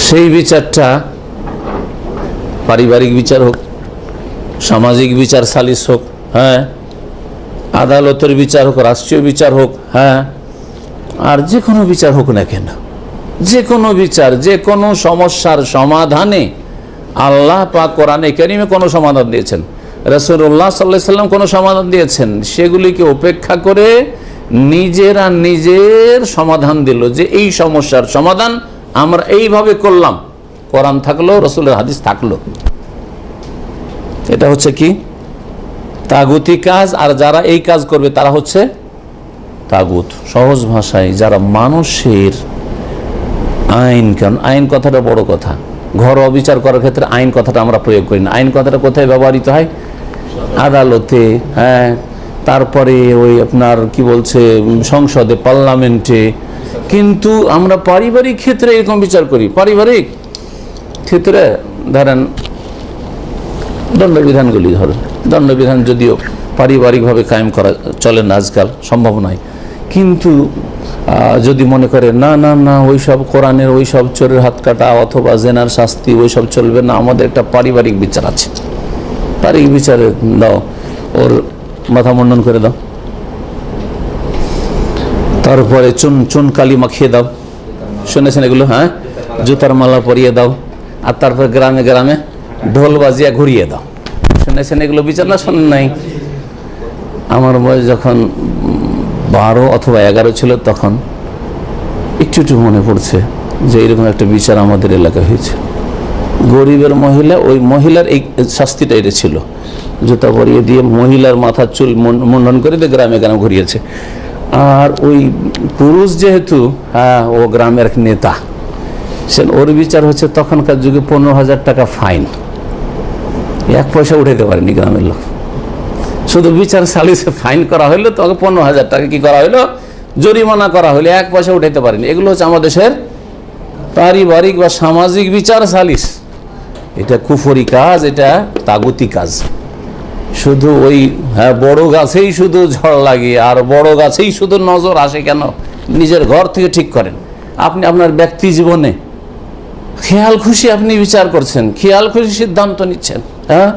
সেই বিচারটা পারিবারিক বিচার হোক, সামাজিক বিচার সালিস হোক, আদালতের বিচার হোক, রাষ্ট্রীয় বিচার হোক, আর যে কোনো বিচার হোক না কেন, যে কোনো বিচার, যে কোনো সমস্যার সমাধানে আল্লাহ পাক কোরআনে কারীমে কোনো সমাধান দিয়েছেন, রাসূলুল্লাহ সাল্লাল্লাহু আলাইহি সাল্লাম কোনো সমাধান দিয়েছেন, সেগুলিকে উপেক্ষা করে নিজেরা নিজের সমাধান দিল যে এই সমস্যার সমাধান আমরা এইভাবে করলাম, কোরআন থাকলো, রাসূলের হাদিস থাকলো। এটা হচ্ছে কি? তাগুতি কাজ। আর যারা এই কাজ করবে তারা হচ্ছে তাগুত। সহজ ভাষায় যারা মানুষের আইন, কারণ আইন কথাটা বড় কথা, ঘরোয়া বিচার করার ক্ষেত্রে আইন কথাটা আমরা প্রয়োগ করি না। আইন কথাটা কোথায় ব্যবহৃত হয়? আদালতে, তারপরে ওই আপনার কি বলছে সংসদে, পার্লামেন্টে। কিন্তু আমরা পারিবারিক ক্ষেত্রে এরকম বিচার করি। পারিবারিক ক্ষেত্রে ধরেন দণ্ডবিধানগুলি, ধরেন দণ্ডবিধান যদিও পারিবারিকভাবে কায়েম করা চলে না আজকাল, সম্ভব নয়, কিন্তু যদি মনে করে না না না ওইসব কোরআনের ওইসব চোরের হাত কাটা অথবা জেনার শাস্তি ওইসব চলবে না, আমাদের একটা পারিবারিক বিচার আছে, তারিখ বিচারে দাও, ওর মাথা মুন্ডন করে দাও, তারপরে চুন কালি মাখিয়ে দাও, শুনেছেন এগুলো? হ্যাঁ, জুতার মালা পরিয়ে দাও, আর তারপর গ্রামে গ্রামে ঢোল বাজিয়া ঘুরিয়ে দাও। শুনেছেন এগুলো বিচার? না শোনেন নাই? আমার বয়স যখন 12 অথবা 11 ছিল তখন একটু মনে পড়ছে যে এরকম একটা বিচার আমাদের এলাকায় হয়েছে। গরিবের মহিলা, ওই মহিলার এই শাস্তিটা এটা ছিল, জুতা পরিয়ে দিয়ে মহিলার মাথার চুল মুন্ডন করে দিয়ে গ্রামে গ্রামে ঘুরিয়েছে। আর ওই পুরুষ যেহেতু ও গ্রামের নেতা, সে ওর বিচার হচ্ছে তখনকার যুগে 15,000 টাকা ফাইন। 1 পয়সা উঠাইতে পারেনি গ্রামের লোক, শুধু বিচার সালিসে ফাইন করা হইলো, তখন 15,000 টাকা কি করা হইলো, জরিমানা করা হইলো, 1 পয়সা উঠাইতে পারেনি। এগুলো হচ্ছে আমাদের দেশের পারিবারিক বা সামাজিক বিচার সালিস। এটা কুফরি কাজ, এটা তাগুতি কাজ। শুধু ওই বড় গাছেই শুধু ঝড় লাগে আর বড় গাছেই শুধু নজর আসে কেন? নিজের ঘর থেকে ঠিক করেন। আপনি আপনার ব্যক্তি জীবনে খেয়াল খুশি আপনি বিচার করছেন, খেয়াল খুশি সিদ্ধান্ত নিচ্ছেন। হ্যাঁ,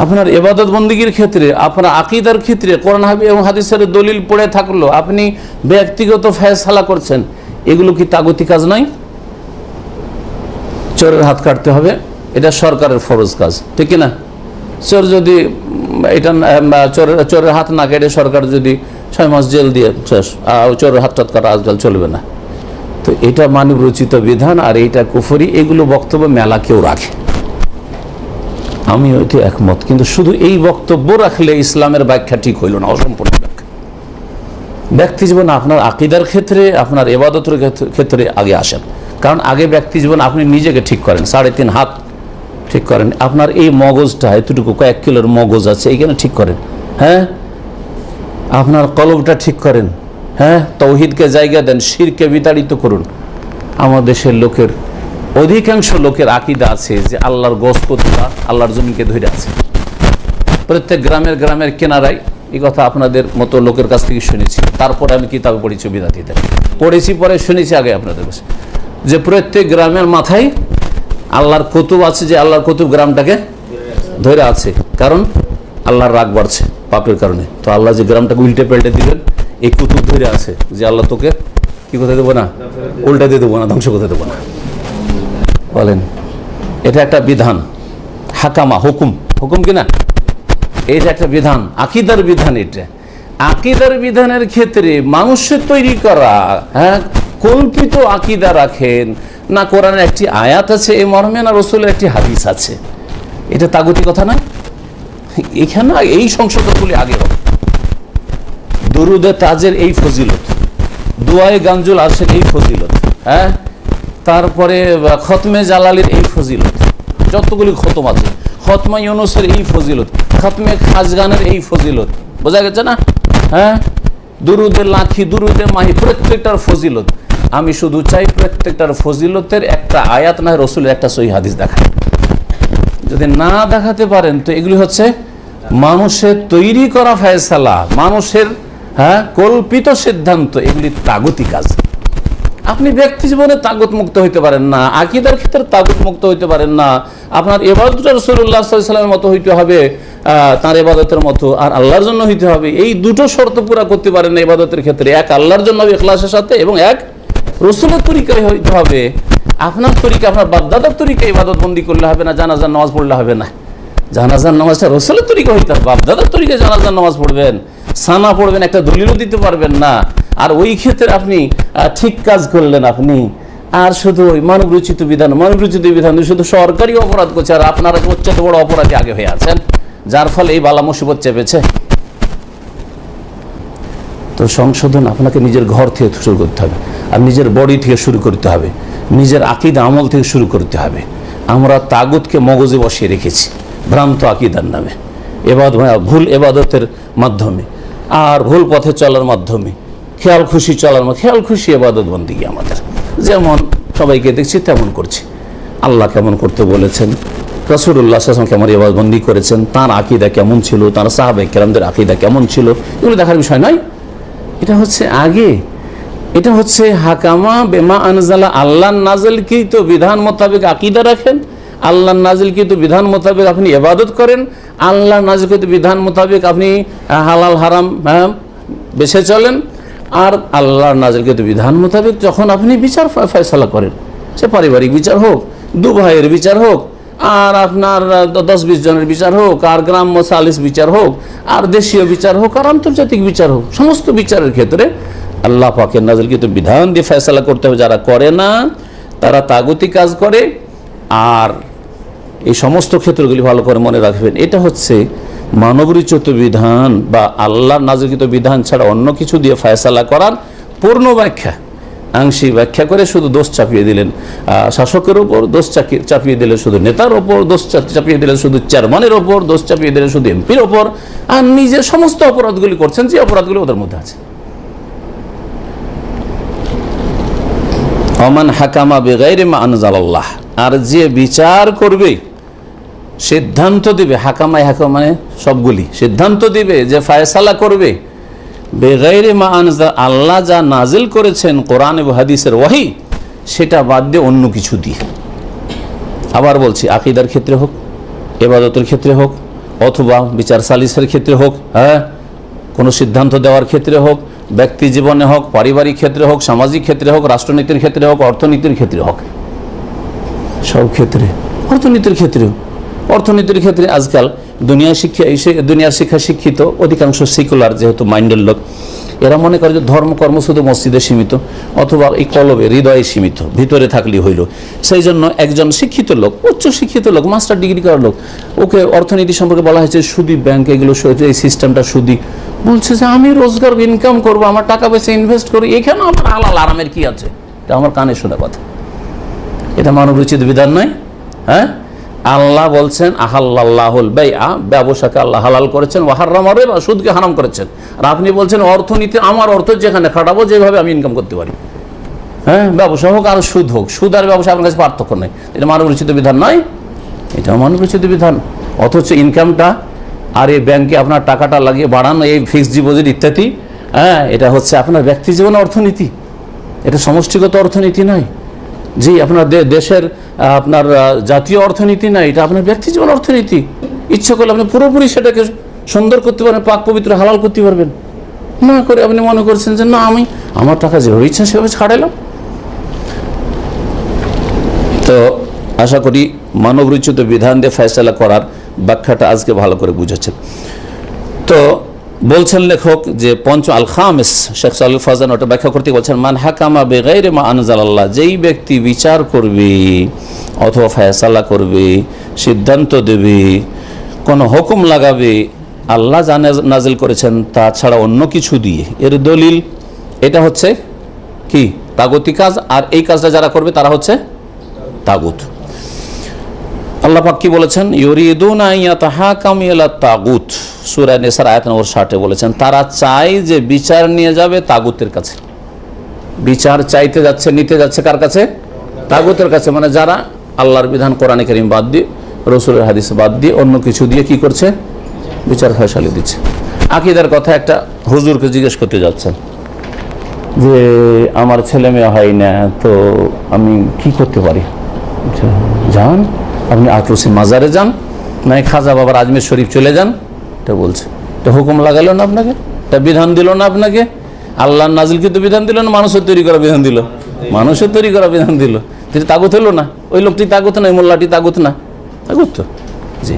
আপনার ইবাদত বন্দেগীর ক্ষেত্রে, আপনার আকীদার ক্ষেত্রে কোরআন এবং হাদিসের দলিল পড়ে থাকলো, আপনি ব্যক্তিগত ফয়সালা করছেন। এগুলো কি তাগুতি কাজ নয়? চোরের হাত কাটতে হবে, এটা সরকারের ফরজ কাজ, ঠিক না? চোর যদি এটা চোরের হাত না কেটে সরকার যদি 6 মাস জেল দিয়ে শেষ, চোরের হাত টাত কাটা আজকাল চলবে না। তো এটা মানব রচিত বিধান, আর এইটা কুফরি। এগুলো বক্তব্য মেলা কেউ রাখে, আমি ওইটা একমত, কিন্তু শুধু এই বক্তব্য রাখলে ইসলামের ব্যাখ্যা ঠিক হইল না, অসম্পূর্ণ ব্যাখ্যা। ব্যক্তি জীবন আপনার আকীদার ক্ষেত্রে, আপনার ইবাদতের ক্ষেত্রে আগে আসেন, কারণ আগে ব্যক্তি জীবন আপনি নিজেকে ঠিক করেন, 3.5 হাত ঠিক করেন, আপনার এই মগজটা এতটুকু কয়েক কিলোর মগজ আছে, এইখানে ঠিক করেন। হ্যাঁ, আপনার কলবটা ঠিক করেন। হ্যাঁ, তাওহীদকে জায়গা দেন, শিরকে বিতাড়িত করুন। আমাদের দেশের লোকের, অধিকাংশ লোকের আকীদা আছে যে আল্লাহর গোশতটা আল্লাহর জমিনকে ধরে আছে। প্রত্যেক গ্রামের কেনারায় এই কথা আপনাদের মতো লোকের কাছ থেকে শুনেছি। তারপরে আমি কিতাবে পড়েছি, বিদাতিদের পড়েছি, পরে শুনেছি আগে আপনাদের কাছে, যে প্রত্যেক গ্রামের মাথায় আল্লাহর কুতুব আছে, যে আল্লাহর কুতুব গ্রামটাকে ধরে আছে, কারণ আল্লাহর রাগ বাড়ছে পাপের কারণে। তো আল্লাহ যে গ্রামটাকে উল্টে পাল্টে দিবেন, এই কুতুব ধরে আছে যে আল্লাহ তোকে কি করতে দেবো না, উল্টে দিয়ে দেবো না, ধ্বংস করতে দেবো না। বলেন, এটা একটা বিধান, হাকামা, হুকুম কিনা? এটা একটা বিধান, আকীদার বিধান। এটা আকীদার বিধানের ক্ষেত্রে মানুষের তৈরি করা কল্পিত আকীদা রাখেন না, কোরআনের একটি আয়াত আছে এই মর্মে, না রাসূলের একটি হাদিস আছে, এটা তাগুতি কথা নয়? এখানে এই সংশোধনগুলি আগে হবে। দুরুদে তাজের এই ফজিলত, দুআয়ে গানজুল আরশের এই ফজিলত, হ্যাঁ, তারপরে খতমে জালালির এই ফজিলত, যতগুলি খতম আছে, খতমে ইউনুসের এই ফজিলত, খতমে খাজগানের এই ফজিলত, বোঝা গেছে না? হ্যাঁ, দুরুদে লাখি, দুরুদে মাহি, প্রত্যেকটার ফজিলত। আমি শুধু চাই প্রত্যেকটার ফজিলতের একটা আয়াত না রাসূলের একটা সহিহ হাদিস দেখায়। যদি না দেখাতে পারেন তো এগুলি হচ্ছে মানুষের তৈরি করা ফয়সালা, মানুষের কল্পিত সিদ্ধান্ত, এগুলি তাগুতি কাজ। আপনি ব্যক্তি জীবনে তাগুত মুক্ত হইতে পারেন না, আকীদার ক্ষেত্রে তাগুত মুক্ত হইতে পারেন না। আপনার ইবাদতটা রাসূলুল্লাহ সাল্লাল্লাহু আলাইহি ওয়াসাল্লামের মতো হইতে হবে, তার ইবাদতের মতো, আর আল্লাহর জন্য হইতে হবে। এই দুটো শর্ত পুরা করতে পারেন না ইবাদতের ক্ষেত্রে, এক আল্লাহর জন্য ইখলাসের সাথে, এবং এক রাসূলের তরিকায় হইতে হবে। আপনার তরিকা, আপনার বাপদাদার তরিকায় ইবাদত বন্দি করলে হবে না, জানাজার নামাজ পড়লে হবে না। জানাজার নামাজটা রাসূলের তরিকা হইতে হবে, বাপদাদার তরিকায় জানাজার নামাজ পড়বেন, সানা পড়বেন, একটা দলিলও দিতে পারবেন না। আর ওই ক্ষেত্রে আপনি ঠিক কাজ করলেন আপনি, আর শুধু ওই মানব রচিত বিধান শুধু সরকারি অপরাধ করছে, আর আপনারা সবচেয়ে বড় অপরাধী আগে হয়ে আছেন, যার ফলে এই বালা মুসিবত চেপেছে। তো সংশোধন আপনাকে নিজের ঘর থেকে শুরু করতে হবে, আর নিজের বডি থেকে শুরু করতে হবে, নিজের আকীদা আমল থেকে শুরু করতে হবে। আমরা তাগুতকে মগজে বসিয়ে রেখেছি ভ্রান্ত আকীদার নামে, ভুল এবাদতের মাধ্যমে, আর ভুল পথে চলার মাধ্যমে, খেয়াল খুশি এবাদত বন্দেগী আমাদের, যেমন সবাইকে দেখছি তেমন করছি। আল্লাহ কেমন করতে বলেছেন, রাসূলুল্লাহ সাল্লাল্লাহু আলাইহি ওয়াসাল্লাম কেমন ইবাদত বন্দেগী করেছেন, তার আকীদা কেমন ছিল, তার সাহাবায়ে কেরামদের আকীদা কেমন ছিল, এগুলো দেখার বিষয় নয়। এটা হচ্ছে আগে, এটা হচ্ছে হাকামা বেমা আনজালা, আল্লাহ নাযিলকৃত বিধান মোতাবেক আকীদা রাখেন, আল্লাহর নাজিলকৃত বিধান মোতাবেক আপনি ইবাদত করেন, আল্লাহর নাজিলকৃত বিধান মোতাবেক আপনি হালাল হারাম বেছে চলেন, আর আল্লাহর নাজিলকৃত বিধান মোতাবেক যখন আপনি বিচার ফয়সালা করেন, সে পারিবারিক বিচার হোক, দু ভাইয়ের বিচার হোক, আর আপনার 10-20 জনের বিচার হোক, আর গ্রাম্য সালিস বিচার হোক, আর দেশীয় বিচার হোক, আর আন্তর্জাতিক বিচার হোক, সমস্ত বিচারের ক্ষেত্রে আল্লাহ পাকের নাজিলকৃত বিধান দিয়ে ফয়সালা করতে হবে। যারা করে না তারা তাগুতি কাজ করে। আর এই সমস্ত ক্ষেত্রগুলি ভালো করে মনে রাখবেন, এটা হচ্ছে মানবরচিত বিধান বা আল্লাহর নাজিলকৃত বিধান ছাড়া অন্য কিছু দিয়ে ফয়সালা করার পূর্ণ ব্যাখ্যা। আংশিক ব্যাখ্যা করে শুধু দোষ চাপিয়ে দিলেন শাসকের ওপর, দোষ চাপিয়ে দিলেন শুধু নেতার ওপর, দোষ চাপিয়ে দিলেন শুধু চেয়ারম্যানের ওপর, দোষ চাপিয়ে দিলেন শুধু এমপির ওপর, আর নিজে সমস্ত অপরাধগুলি করছেন যে অপরাধগুলি ওদের মধ্যে আছে। ওমান হাকামা বিগাইরি মা আনজালাল্লাহ, আর যে বিচার করবে, সিদ্ধান্ত দিবে, হাকামাই হাকাম মানে সবগুলি, সিদ্ধান্ত দিবে, যে ফয়সালা করবে বেগাইরে মা আনজাল, আল্লাহ যা নাজিল করেছেন কোরআন এবং হাদিসের ওয়াহি, সেটা বাদ দিয়ে অন্য কিছু দিয়ে। আবার বলছি, আকীদার ক্ষেত্রে হোক, ইবাদতের ক্ষেত্রে হোক, অথবা বিচার সালিসের ক্ষেত্রে হোক, কোনো সিদ্ধান্ত দেওয়ার ক্ষেত্রে হোক, ব্যক্তি জীবনে হোক, পারিবারিক ক্ষেত্রে হোক, সামাজিক ক্ষেত্রে হোক, রাষ্ট্রনীতির ক্ষেত্রে হোক, অর্থনীতির ক্ষেত্রে হোক, সব ক্ষেত্রে, অর্থনীতির ক্ষেত্রে আজকাল দুনিয়ার শিক্ষা শিক্ষিত অধিকাংশ সেকুলার যেহেতু মাইন্ডের লোক, এরা মনে করে যে ধর্মকর্ম শুধু মসজিদে সীমিত অথবা এই কলবে হৃদয়ে সীমিত, ভিতরে থাকলেই হইল। সেই জন্য একজন শিক্ষিত লোক, উচ্চ শিক্ষিত লোক, মাস্টার ডিগ্রি করার লোক, ওকে অর্থনীতি সম্পর্কে বলা হয়েছে সুদি ব্যাংক, এগুলো এই সিস্টেমটা সুদি, বলছে যে আমি রোজগার ইনকাম করবো, আমার টাকা পয়সা ইনভেস্ট করি, এখানে আমার হালাল আরামের কি আছে? এটা আমার কানে শোনা কথা, এটা মানবরচিত বিধান নয়। আল্লাহ বলছেন আহাল্লাহুল বাইআ, ব্যবসাকে আল্লাহ হালাল করেছেন, ওয়া হারামা রিবা, সুদকে হারাম করেছেন। আর আপনি বলছেন অর্থনীতি, আমার অর্থ যেখানে খাটাবো, যেভাবে আমি ইনকাম করতে পারি, ব্যবসা হোক আর সুদ হোক, সুদ আর ব্যবসা আপনার কাছে পার্থক্য নেই, এটা মানবরচিত বিধান নয়, এটা মানবরচিত বিধান। অথচ ইনকামটা আর এই ব্যাংকে আপনার টাকাটা লাগিয়ে বাড়ানো, এই ফিক্সড ডিপোজিট ইত্যাদি, এটা হচ্ছে আপনার ব্যক্তি জীবনের অর্থনীতি, এটা সমষ্টিগত অর্থনীতি নয়। জি, আপনার দেশের আপনার জাতীয় অর্থনীতি না, এটা আপনার ব্যক্তি জীবন অর্থনীতি। ইচ্ছা করলে আপনি পুরোপুরি সেটাকে সুন্দর করতে পারেন, পাক পবিত্র হালাল করতে পারবেন, না করে আপনি মনে করছেন যে না, আমি আমার টাকা যেভাবে ইচ্ছা সেভাবে ছাড়াইলাম। তো আশা করি মানবরচিত বিধান দিয়ে ফয়সালা করার ব্যাখ্যাটা আজকে ভালো করে বুঝেছেন। তো বলছেন লেখক যে আল খামিস, শেখ সালেহ ফাজান ওটা ব্যাখ্যা করতে বলছেন, মান হাকামা বিগাইরি মা আনজালাল্লাহ, যেই ব্যক্তি বিচার করবে অথবা ফয়সালা করবে, সিদ্ধান্ত দেবে, কোনো হুকুম লাগাবে আল্লাহ যা নাজিল করেছেন তা ছাড়া অন্য কিছু দিয়ে, এর দলিল এটা হচ্ছে কি? তাগুতি কাজ। আর এই কাজটা যারা করবে তারা হচ্ছে তাগুত। আল্লাহ পাক কি বলেছেন? ইউরিদুনা ইয়াতাহাকামু ইলা তাগুত, সূরা নিসার আয়াত নম্বর 60 বলেছেন, তারা চায় যে বিচার নিয়ে যাবে তাগুতের কাছে। বিচার চাইতে যাচ্ছে, নিতে যাচ্ছে কার কাছে? তাগুতের কাছে। মানে যারা আল্লাহর বিধান কোরআনে কারীম বাদ দিয়ে, রাসূলের হাদিস বাদ দিয়ে অন্য কিছু দিয়ে কি করছে? বিচার ফয়সালা দিচ্ছে। আকীদার কথা একটা হুজুরকে জিজ্ঞেস করতে যাচ্ছেন যে আমার ছেলে মেয়ে হয় না, তো আমি কি করতে পারি? যান আপনি আটরসি মাজারে যান, নাই খাজা বাবার আজমির শরীফ চলে যান। এটা বলছে, এটা হুকুম লাগালো না আপনাকে? এটা বিধান দিল না আপনাকে? আল্লাহর নাজিলকৃত বিধান দিল না মানুষের তৈরি করা বিধান দিল? মানুষের তৈরি করা বিধান দিল। তিনি তাগুত হলো না? ওই লোকটি তাগুত না, মোল্লাটি তাগুত না? তাগুত তো। জি,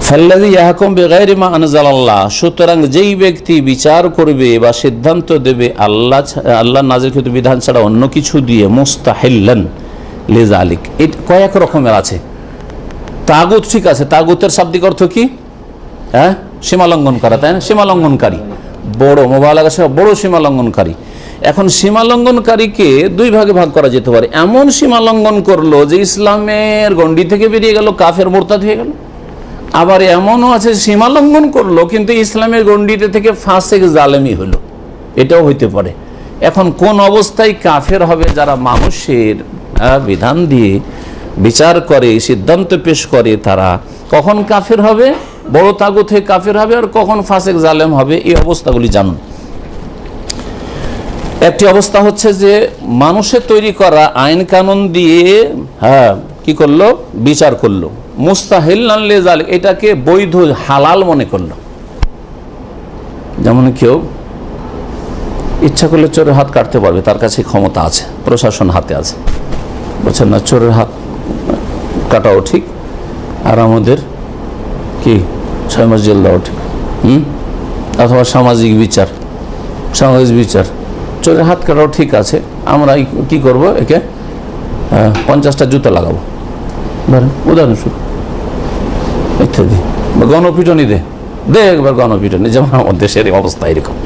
ফাল্লাযী ইয়াহকুম বিগাইরি মা আনজালাল্লাহ, সুতরাং যেই ব্যক্তি বিচার করবে বা সিদ্ধান্ত দেবে আল্লাহর নাজিলকৃত বিধান ছাড়া অন্য কিছু দিয়ে, মুস্তাহিল্লান লিযালিক, এই কয়েক রকমের আছে। তাগুত, ঠিক আছে, তাগুতের শাব্দিক অর্থ কি? সীমা লঙ্ঘন করা, তাই না? সীমা লঙ্ঘনকারী, বড় মোবালাগা সহ বড় সীমা লঙ্ঘনকারী। এখন সীমা লঙ্ঘনকারীকে দুই ভাগে ভাগ করা যেতে পারে। এমন সীমা লঙ্ঘন করলো যে ইসলামের গণ্ডি থেকে বেরিয়ে গেল, কাফের মুরতাদ হয়ে গেল। আবার এমনও আছে সীমা লঙ্ঘন করলো কিন্তু ইসলামের গণ্ডিতে থেকে ফাসেক জালেমি হলো, এটাও হইতে পারে। এখন কোন অবস্থায় কাফের হবে? যারা মানুষের বিধান দিয়ে বিচার করে, সিদ্ধান্ত পেশ করে, তারা কখন কাফের হবে? বড় তাগুত হয়ে কাফের হবে। আর কখন ফাসেক জালেম হবে? এই অবস্থাগুলি জানুন। একটি অবস্থা হচ্ছে যে মানুষের তৈরি করা আইন কানুন দিয়ে কি করলো, বিচার করলো, মুস্তাহিল্লান লিযালিক, এটাকে বৈধ হালাল মনে করলো। যেমন কেউ ইচ্ছা করলে চোরের হাত কাটতে পারবে, তার কাছে ক্ষমতা আছে, প্রশাসন হাতে আছে, বলছেন না চোরের হাত কাটাও ঠিক, আর আমাদের কি 6 মাস জেল দেওয়া ঠিক। অথবা সামাজিক বিচার, চোরের হাত কাটাও ঠিক আছে, আমরা কি করব, একে 50টা জুতা লাগাবো, উদাহরণস্বরূপ, ইত্যাদি। বা গণপিটনি দে একবার গণপিটনি, যেমন আমাদের দেশের অবস্থা এরকম,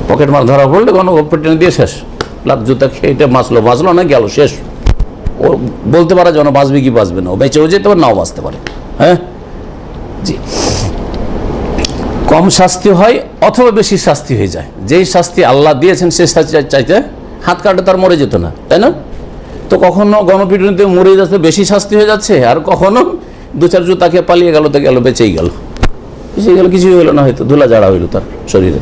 পকেট মার ধরা পড়লে গণপিটনি দিয়ে শেষ, লাভ জুতা খেয়ে এটা বাঁচলো না, গেল শেষ। ও বলতে পারে যেন বাঁচবে কি বাঁচবে না, ও বেঁচেও যেতে পারে, নাও বাঁচতে পারে। হ্যাঁ জি, কম শাস্তি হয় অথবা বেশি শাস্তি হয়ে যায়। যেই শাস্তি আল্লাহ দিয়েছেন সে শাস্তি চাইতে হাত কাটে তার মরে যেত না, তাই না? তো কখনো গণপিটুনিতে মরে যাচ্ছে, বেশি শাস্তি হয়ে যাচ্ছে, আর কখনো 2-4 জুতাকে পালিয়ে গেল, তো গেল, বেঁচেই গেল, কিছুই হলো না, হয়তো ধুলা ঝাড়া হইল তার শরীরে।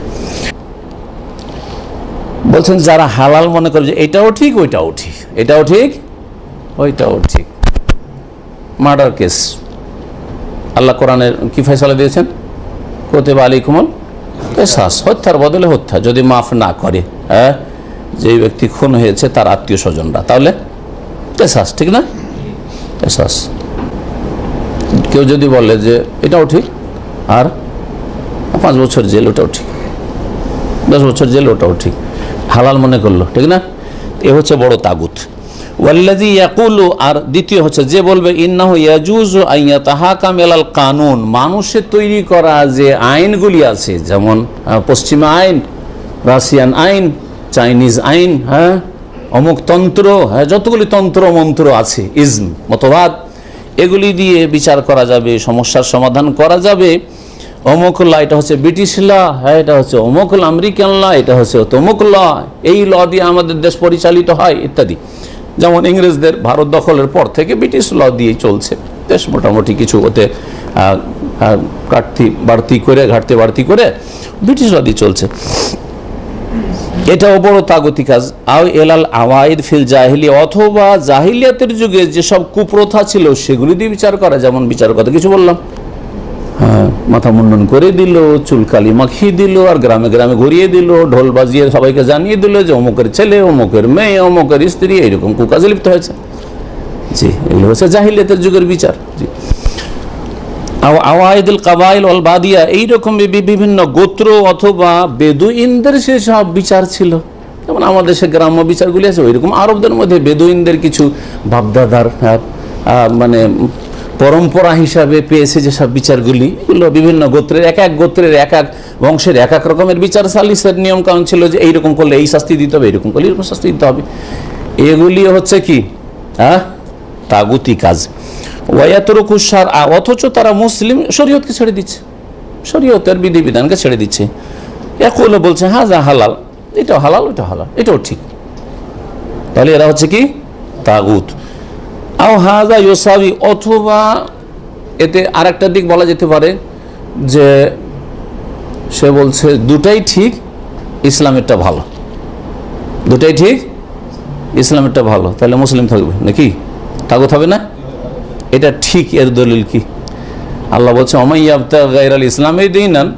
বলছেন যারা হালাল মনে করে যে এটাও ঠিক ওইটাও ঠিক, এটাও ঠিক ওইটাও ঠিক। মার্ডার কেস আল্লাহ কোরআনের কি ফয়সালা দিয়েছেন, কুতিবা আলাইকুমুল কিসাস, হত্যার বদলে হত্যা, যদি মাফ না করে, হ্যাঁ, যে ব্যক্তি খুন হয়েছে তার আত্মীয় স্বজনরা, তাহলে কিসাস, ঠিক না? কিসাস। কেউ যদি বলে যে এটাও ঠিক আর 5 বছর জেল, ওটাও ঠিক, 10 বছর জেল, ওটাও ঠিক, হালাল মনে করলো, ঠিক না? এ হচ্ছে বড় তাগুত। ওয়াল্লাযী ইয়াকুলু, আর দ্বিতীয় হচ্ছে যে বলবে ইন্নাহু ইয়াজুজু আন ইয়াতাহাকাম ইলাল কানুন, মানুষের তৈরি করা যে আইনগুলি আছে, যেমন পশ্চিমা আইন, রাশিয়ান আইন, চাইনিজ আইন, হ্যাঁ, অমুক তন্ত্র, হ্যাঁ, যতগুলি তন্ত্র মন্ত্র আছে, ইজম, মতবাদ, এগুলি দিয়ে বিচার করা যাবে, সমস্যার সমাধান করা যাবে। অমুক ল, এটা হচ্ছে ব্রিটিশ ল, হ্যাঁ, এটা হচ্ছে অমুক ল, আমেরিকান ল, এটা হচ্ছে তমুক ল, এই ল দিয়ে আমাদের দেশ পরিচালিত হয় ইত্যাদি। যেমন ইংরেজদের ভারত দখলের পর থেকে ব্রিটিশ ল দিয়েই চলছে দেশ, মোটামুটি কিছু ওতে ঘাটতি বাড়তি করে ব্রিটিশ ল দিয়ে চলছে। এটাও বড় তাগতি কাজ। আও এলাল আওয়াইদ ফিল জাহিলিয়া, অথবা জাহিলিয়াতের যুগে যেসব কুপ্রথা ছিল সেগুলি দিয়ে বিচার করা, যেমন বিচার কথা কিছু বললাম, হ্যাঁ, মাথা মুন্ডন করে দিল, চুলকালি মাখিয়ে দিল, আর গ্রামে গ্রামে ঘুরিয়ে দিল, ঢোল বাজিয়ে সবাইকে জানিয়ে দিল যে অমুকের ছেলে, অমুকের মেয়ে, অমুকের স্ত্রী এইরকম কুকাজে লিপ্ত হয়েছে। জি, এগুলো হচ্ছে জাহিলিয়াতের যুগের বিচার। জি, আওয়াইদুল কাবাইল ওয়াল বাদিয়া, এইরকম বিভিন্ন গোত্র অথবা বেদুইনদের সেসব বিচার ছিল, যেমন আমাদের দেশে গ্রাম্য বিচারগুলি আছে, ওইরকম আরবদের মধ্যে বেদুইনদের কিছু বাপদাদার মানে পরম্পরা হিসাবে পেয়েছে যেসব বিচারগুলি, এগুলো বিভিন্ন গোত্রের এক এক গোত্রের এক এক বংশের এক এক রকমের বিচার সালিসের নিয়ম কানুন ছিল, যে এইরকম করলে এই শাস্তি দিতে হবে, এরকম করলে এরকম শাস্তি দিতে হবে। এগুলি হচ্ছে কি, হ্যাঁ, তাগুতি কাজ। ওয়ায়াতরুকুসার, অথচ তারা মুসলিম শরীয়তকে ছেড়ে দিচ্ছে, শরীয়তের বিধিবিধানকে ছেড়ে দিচ্ছে। একুল বলছে হ্যাঁ যা হালাল, এটাও হালাল, ওইটা হালাল, এটাও ঠিক, তাহলে এরা হচ্ছে কি তাগুত। আও হাজা ইউসাবি, অথবা এতে আরেকটা দিক বলা যেতে পারে যে সে বলছে দুটাই ঠিক, ইসলামেরটা ভালো, দুটাই ঠিক, ইসলামেরটা ভালো, তাহলে মুসলিম থাকবে নাকি, তাগুত হবে না? এটা ঠিক, এর দলিল কি? আল্লাহ বলছে ওমাইয়াবতা গায়রাল ইসলামে দীনান,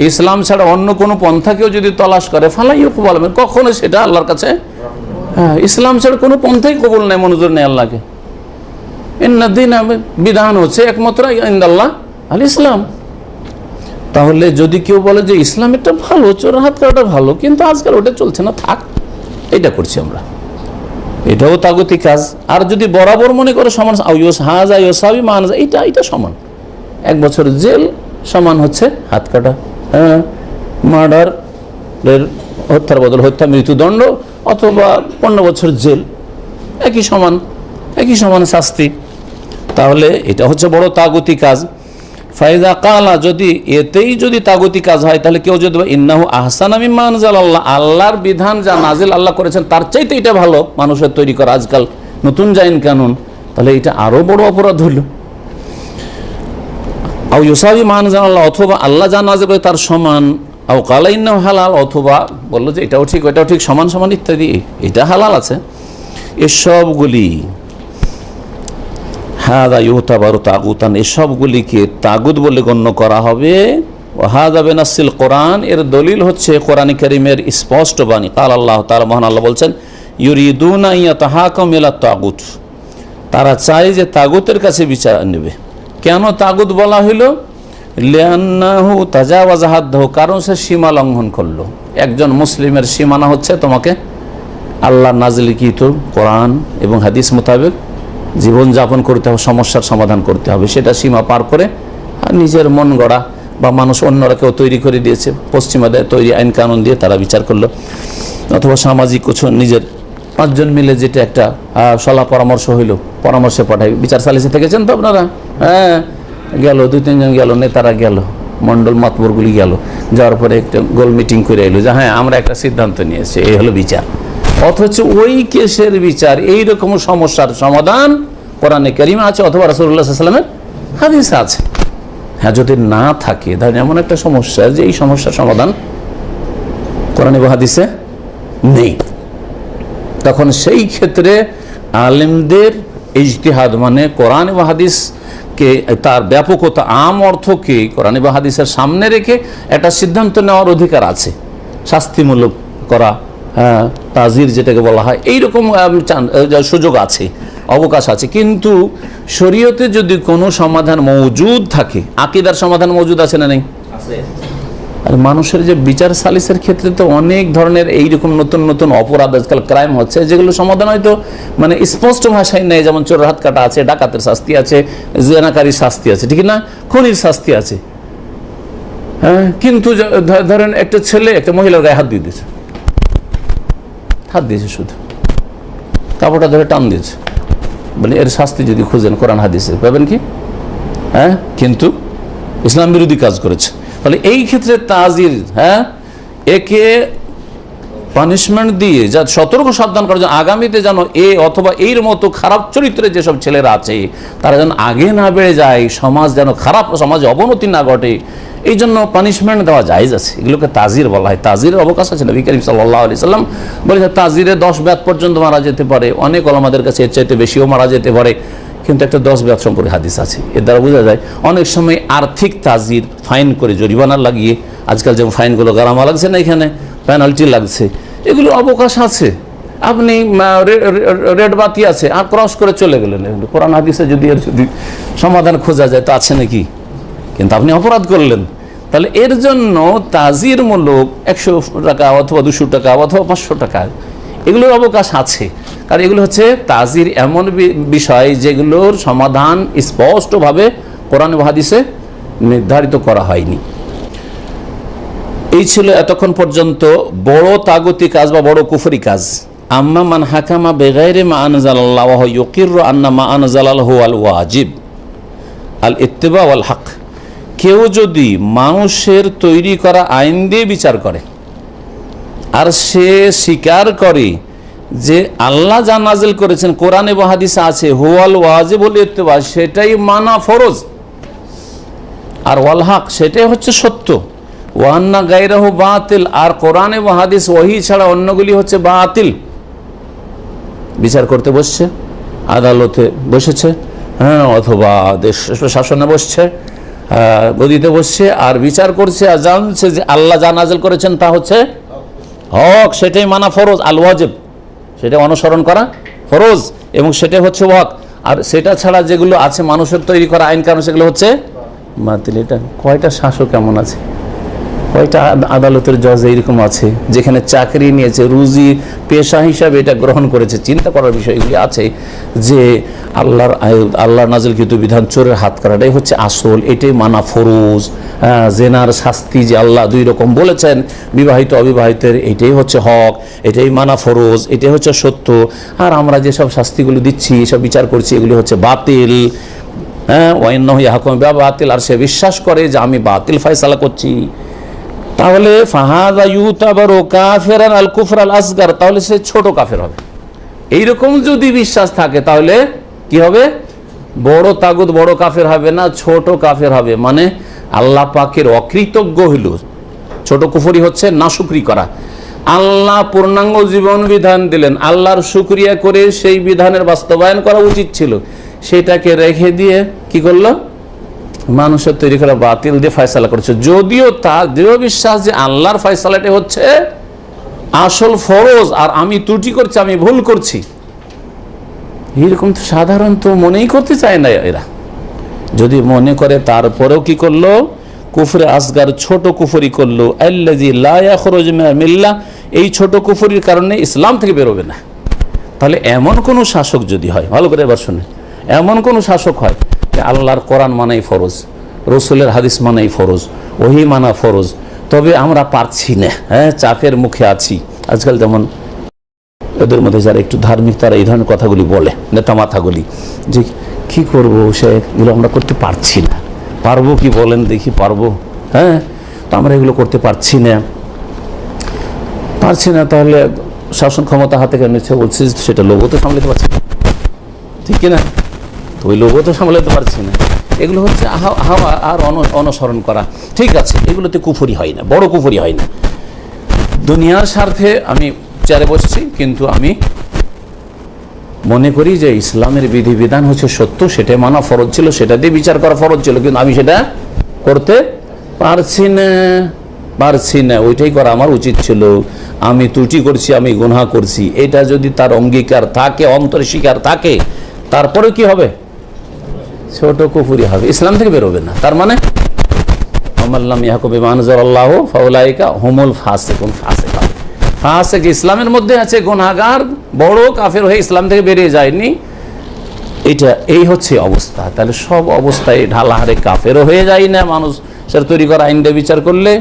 ইসলাম ছাড়া অন্য কোনো পন্থাকেও যদি তলাশ করে ফালা ইউকবাল মিনহু, কখনো সেটা আল্লাহর কাছে, হ্যাঁ, ইসলাম ছাড়া কোনো পন্থাই কবুল নেই, মঞ্জুর নেই আল্লাহকে। ইন্না দীন, বিধান হচ্ছে একমাত্র ইনদাল্লাহ আল ইসলাম। তাহলে যদি কেউ বলে যে ইসলামেরটা ভালো, চোরের হাত কাটাটা ভালো, কিন্তু আজকাল ওটা চলছে না, থাক, এটা করছি আমরা, এটাও তাগুতি কাজ। আর যদি বরাবর মনে করে সমান, এটা সমান, 1 বছর জেল সমান হচ্ছে হাত কাটা, হ্যাঁ, মার্ডারের, হত্যার বদল হত্যা, মৃত্যুদণ্ড, অথবা 15 বছর জেল, একই সমান শাস্তি। তাহলে এটা হচ্ছে বড় তাগুতি কাজ। ফাইজা কালা, যদি এতেই যদি তাগুতি কাজ হয়, তাহলে কেউ যদি ইন্নাহু আহসানা মিম্মা আনজালাল্লাহ, আল্লাহর বিধান যা নাজিল আল্লাহ করেছেন তার চাইতে এটা ভালো, মানুষের তৈরি করা আজকাল নতুন আইন কানুন, তাহলে এটা আরো বড় অপরাধ হইল। আও ইউসাবি মা আনজালাল্লাহ, অথবা আল্লাহ যা নাজিল করে তার সমান, আও কালা ইন্নাহু হালাল, অথবা বললো যে এটাও ঠিক ওইটাও ঠিক, সমান সমান ইত্যাদি, এটা হালাল আছে। এসবগুলি হাদা ইউতাবারু তাগুতান, এসবগুলিকে তাগুত বলে গণ্য করা হবে। হাদা বিনাসিল কোরআন, এর দলিল হচ্ছে কোরআন কারীমের স্পষ্ট বাণী। কাল আল্লাহ তাআলা, মহান আল্লাহ বলছেন, ইউরিদুনা ইয়াতাহাকামু ইলা তাগুত, তারা চায় যে তাগুতের কাছে বিচার নেবে। কেন তাগুত বলা হইল? লিআন্নাহু তাজাওয়াজা হাদ্দাহু, কারণ সে সীমা লঙ্ঘন করলো। একজন মুসলিমের সীমানা হচ্ছে তোমাকে আল্লাহ নাজিলকৃত কোরআন এবং হাদিস মোতাবেক জীবনযাপন করতে হবে, সমস্যার সমাধান করতে হবে। সেটা সীমা পার করে নিজের মন গড়া বা মানুষ অন্যরা কেউ তৈরি করে দিয়েছে, পশ্চিমাদের তৈরি আইন কানুন দিয়ে তারা বিচার করলো, অথবা সামাজিক কিছু নিজের 5 জন মিলে যেটা একটা সলা পরামর্শ হইল, পরামর্শে পাঠাই। বিচার সালিসে থেকেছেন তো আপনারা? হ্যাঁ, গেল 2-3 জন গেল, নেতারা গেল, মন্ডল মাতবরগুলি গেল, যাওয়ার পরে একটা গোল মিটিং করে এলো যে হ্যাঁ আমরা একটা সিদ্ধান্ত নিয়েছি, এই হলো বিচার। অথচ ওই কেসের বিচার, এইরকম সমস্যার সমাধান কোরআনে কারীমে আছে অথবা রাসূলুল্লাহ সাল্লাল্লাহু আলাইহি ওয়াসাল্লামের হাদিসে আছে। হ্যাঁ, যদি না থাকে তাহলে এমন একটা সমস্যা যে এই সমস্যার সমাধান কোরআনে বা হাদিসে নেই, তখন সেই ক্ষেত্রে আলেমদের ইজতিহাদ, মানে কোরআন বা হাদিসকে তার ব্যাপকতা, আম অর্থকে কোরআন বা হাদিসের সামনে রেখে একটা সিদ্ধান্ত নেওয়ার অধিকার আছে, শাস্তিমূলক করা, হ্যাঁ, তাজির যেটাকে বলা হয়, এইরকম সুযোগ আছে, অবকাশ আছে। কিন্তু শরীয়তে যদি কোনো সমাধান মওজুদ থাকে, আকীদার সমাধান মওজুদ আছে না নেই? আর মানুষের যে বিচার সালিসের ক্ষেত্রে তো অনেক ধরনের এইরকম নতুন নতুন অপরাধ আজকাল ক্রাইম হচ্ছে, যেগুলো সমাধান হয়তো মানে স্পষ্ট ভাষায় নেই। যেমন চোর হাত কাটা আছে, ডাকাতের শাস্তি আছে, জেনাকারীর শাস্তি আছে, ঠিক না, খুনির শাস্তি আছে। হ্যাঁ, কিন্তু ধরেন একটা ছেলে একটা মহিলার গায়ে হাত দিয়েছে, শুধু কাপড়টা ধরে টান দিয়েছে, বলে এর শাস্তি যদি খুঁজেন কোরআন হাদিসে পাবেন কি? হ্যাঁ, কিন্তু ইসলাম বিরোধী কাজ করেছে। তাহলে এই ক্ষেত্রে তাজির, হ্যাঁ, একে পানিশমেন্ট দিয়ে যা সতর্ক সাবধান করার জন্য, আগামীতে যেন এ অথবা এর মতো খারাপ চরিত্রের যেসব ছেলেরা আছে তারা যেন আগে না বেড়ে যায়, সমাজ যেন খারাপ, সমাজে অবনতি না ঘটে, এই জন্য পানিশমেন্ট দেওয়া জায়েজ আছে। এগুলোকে তাজির বলা হয়। তাজিরের অবকাশ আছে। নবী করিম সাল্লাল্লাহু আলাইহি সাল্লাম বলেছে তাজিরে 10 বেত পর্যন্ত মারা যেতে পারে, অনেক ওলামাদের কাছে এর চাইতে বেশিও মারা যেতে পারে, কিন্তু একটা 10 বেত সম্পর্কে হাদিস আছে। এর দ্বারা বোঝা যায় অনেক সময় আর্থিক তাজির, ফাইন করে জরিমানা লাগিয়ে, আজকাল যেমন ফাইনগুলো গারামা লাগছে না, এখানে পেনাল্টি লাগছে, এগুলো অবকাশ আছে। আপনি রেড বাতি আছে আর ক্রস করে চলে গেলেন, কোরআন হাদিসে যদি এর যদি সমাধান খোঁজা যায় তো আছে নাকি, কিন্তু আপনি অপরাধ করলেন। তাহলে এর জন্য তাজির মূলক 100 টাকা অথবা 200 টাকা অথবা 500 টাকা, এগুলোর অবকাশ আছে। কারণ এগুলো হচ্ছে তাজির এমন বিষয় যেগুলোর সমাধান স্পষ্টভাবে কোরআন ও হাদিসে নির্ধারিত করা হয়নি। এই ছিল এতক্ষণ পর্যন্ত বড় তাগুতি কাজ বা বড় কুফরি কাজ। আম্মা মান হাকামা বিগাইরি মা আনজালাল্লাহ ওয়া ইউকিরু আন্না মা আনজালাল্লাহু আল ওয়াজিব আল ইত্তিবা ওয়াল হক, কেউ যদি মানুষের তৈরি করা আইন দিয়ে বিচার করে আর সে স্বীকার করে যে আল্লাহ যা নাজিল করেছেন কোরআনে বা হাদিসে আছে, হুয়াল ওয়াজিব ওয়াল ইত্তিবা, সেটাই মানা ফরজ, আর ওয়াল হক সেটাই হচ্ছে সত্য, ওয়ান্না গায়রাহু বাতিল, আর কোরআনে বা হাদিস ওহী ছাড়া অন্যগুলি হচ্ছে বাতিল। বিচার করতে বসছে, আদালতে বসেছে, হ্যাঁ, অথবা দেশ শাসনে বসছে, গদিতে বসছে, আর বিচার করছে আর জানছে যে আল্লাহ যা নাজিল করেছেন তা হচ্ছে হক, সেটাই মানা ফরজ, আল ওয়াজিব, সেটা অনুসরণ করা ফরজ, এবং সেটাই হচ্ছে হক। আর সেটা ছাড়া যেগুলো আছে মানুষের তৈরি করা আইন কানুন, সেগুলো হচ্ছে বাতিল। এটা কয়টা শাসক এমন আছে, কয়টা আদালতের জজ এইরকম আছে যেখানে চাকরি নিয়েছে, রুজি পেশা হিসাবে এটা গ্রহণ করেছে। চিন্তা করার বিষয়গুলি আছে যে আল্লাহর নাজিলকৃত বিধান, চোরের হাত কাটাটাই হচ্ছে আসল, এটাই মানা ফরজ। জেনার শাস্তি যে আল্লাহ 2 রকম বলেছেন, বিবাহিত অবিবাহিতের, এটাই হচ্ছে হক, এটাই মানা ফরজ, এটাই হচ্ছে সত্য। আর আমরা যেসব শাস্তিগুলো দিচ্ছি, এসব বিচার করছি, এগুলি হচ্ছে বাতিল। হ্যাঁ, ওয়াইন্নাহু ইয়াহকুমু বিল বাতিল, আর সে বিশ্বাস করে যে আমি বাতিল ফয়সালা করছি। তাহলে ফাহাদা ইউতাবারু কাফিরান আল কুফর আল আসগার, তাহলে সে ছোট কাফের হবে। এইরকম যদি বিশ্বাস থাকে তাহলে কি হবে? বড় তাগুত বড় কাফের হবে না, ছোট কাফের হবে। মানে আল্লাহ পাকের অকৃতজ্ঞ হইল। ছোট কুফরি হচ্ছে নাশুকরি করা। আল্লাহ পূর্ণাঙ্গ জীবন বিধান দিলেন, আল্লাহর শুকরিয়া করে সেই বিধানের বাস্তবায়ন করা উচিত ছিল, সেটাকে রেখে দিয়ে কি করলো, মানুষের তৈরি করা বাতিল দিয়ে ফয়সালা করেছে, যদিও তার দৃঢ় বিশ্বাস যে আল্লাহর ফয়সালাটা হচ্ছে আসল ফরজ, আর আমি ত্রুটি করছি, আমি ভুল করছি। এরকম তো সাধারণত মনেই করতে চায় না এরা। যদি মনে করে তারপরেও কি করলো, কুফরে আসগার, ছোট কুফরি করলো, আল্লাযী লা ইয়াখরুজু মিনাল মিল্লাহ, এই ছোট কুফরির কারণে ইসলাম থেকে বেরোবে না। তাহলে এমন কোন শাসক যদি হয়, ভালো করে এবার শুনে, এমন কোন শাসক হয় যে আল্লাহর কোরআন মানাই ফরজ, রসুলের হাদিস মানাই ফরজ, ওহী মানা ফরজ, তবে আমরা পারছি না, চাপের মুখে আছি। আজকাল যেমন এদের মধ্যে যারা একটু ধার্মিক তারা এই ধরনের কথাগুলি বলে, নেতা মাথাগুলি, যে কি করব সেগুলো আমরা করতে পারছি না। পারবো কি বলেন দেখি, পারবো? তো আমরা এগুলো করতে পারছি না। তাহলে শাসন ক্ষমতা হাতে কেন নিচ্ছে? বলছি সেটা লোভও তো সামলাতে পারছি না, ঠিক কিনা? তো ওই লোভও তো সামলাতে পারছি না। এগুলো হচ্ছে হাওয়া আর অনুসরণ করা। ঠিক আছে, এগুলোতে কুফরি হয় না, বড় কুফরি হয় না। দুনিয়ার স্বার্থে আমি চেয়ারে বসছি, কিন্তু আমি মনে করি যে ইসলামের বিধিবিধান হচ্ছে সত্য, সেটাই মানা ফরজ ছিল, সেটা দিয়ে বিচার করা ফরজ ছিল, কিন্তু আমি সেটা করতে পারছি না। ওইটাই করা আমার উচিত ছিল। আমি ত্রুটি করছি, আমি গুনাহ করছি, এটা যদি তার অঙ্গীকার থাকে, অন্তরে স্বীকার থাকে, তারপরে কি হবে? ছোট কুফরি হবে, ইসলাম থেকে বেরোবে না। তার মানে আমাল্লাম ইয়াহকুম বিমা আনজালাল্লাহু ফাউলাইকা হুমুল ফাসিকুন। ফাসিক ইসলামের মধ্যে আছে, গুনাহগার, বড় কাফের হয়ে ইসলাম থেকে বেরিয়ে যায়নি, এই হচ্ছে অবস্থা। তাহলে সব অবস্থায় ঢালাহারে কাফেরও হয়ে যায় না মানুষ সেটা তৈরি করা আইন দিয়ে বিচার করলে,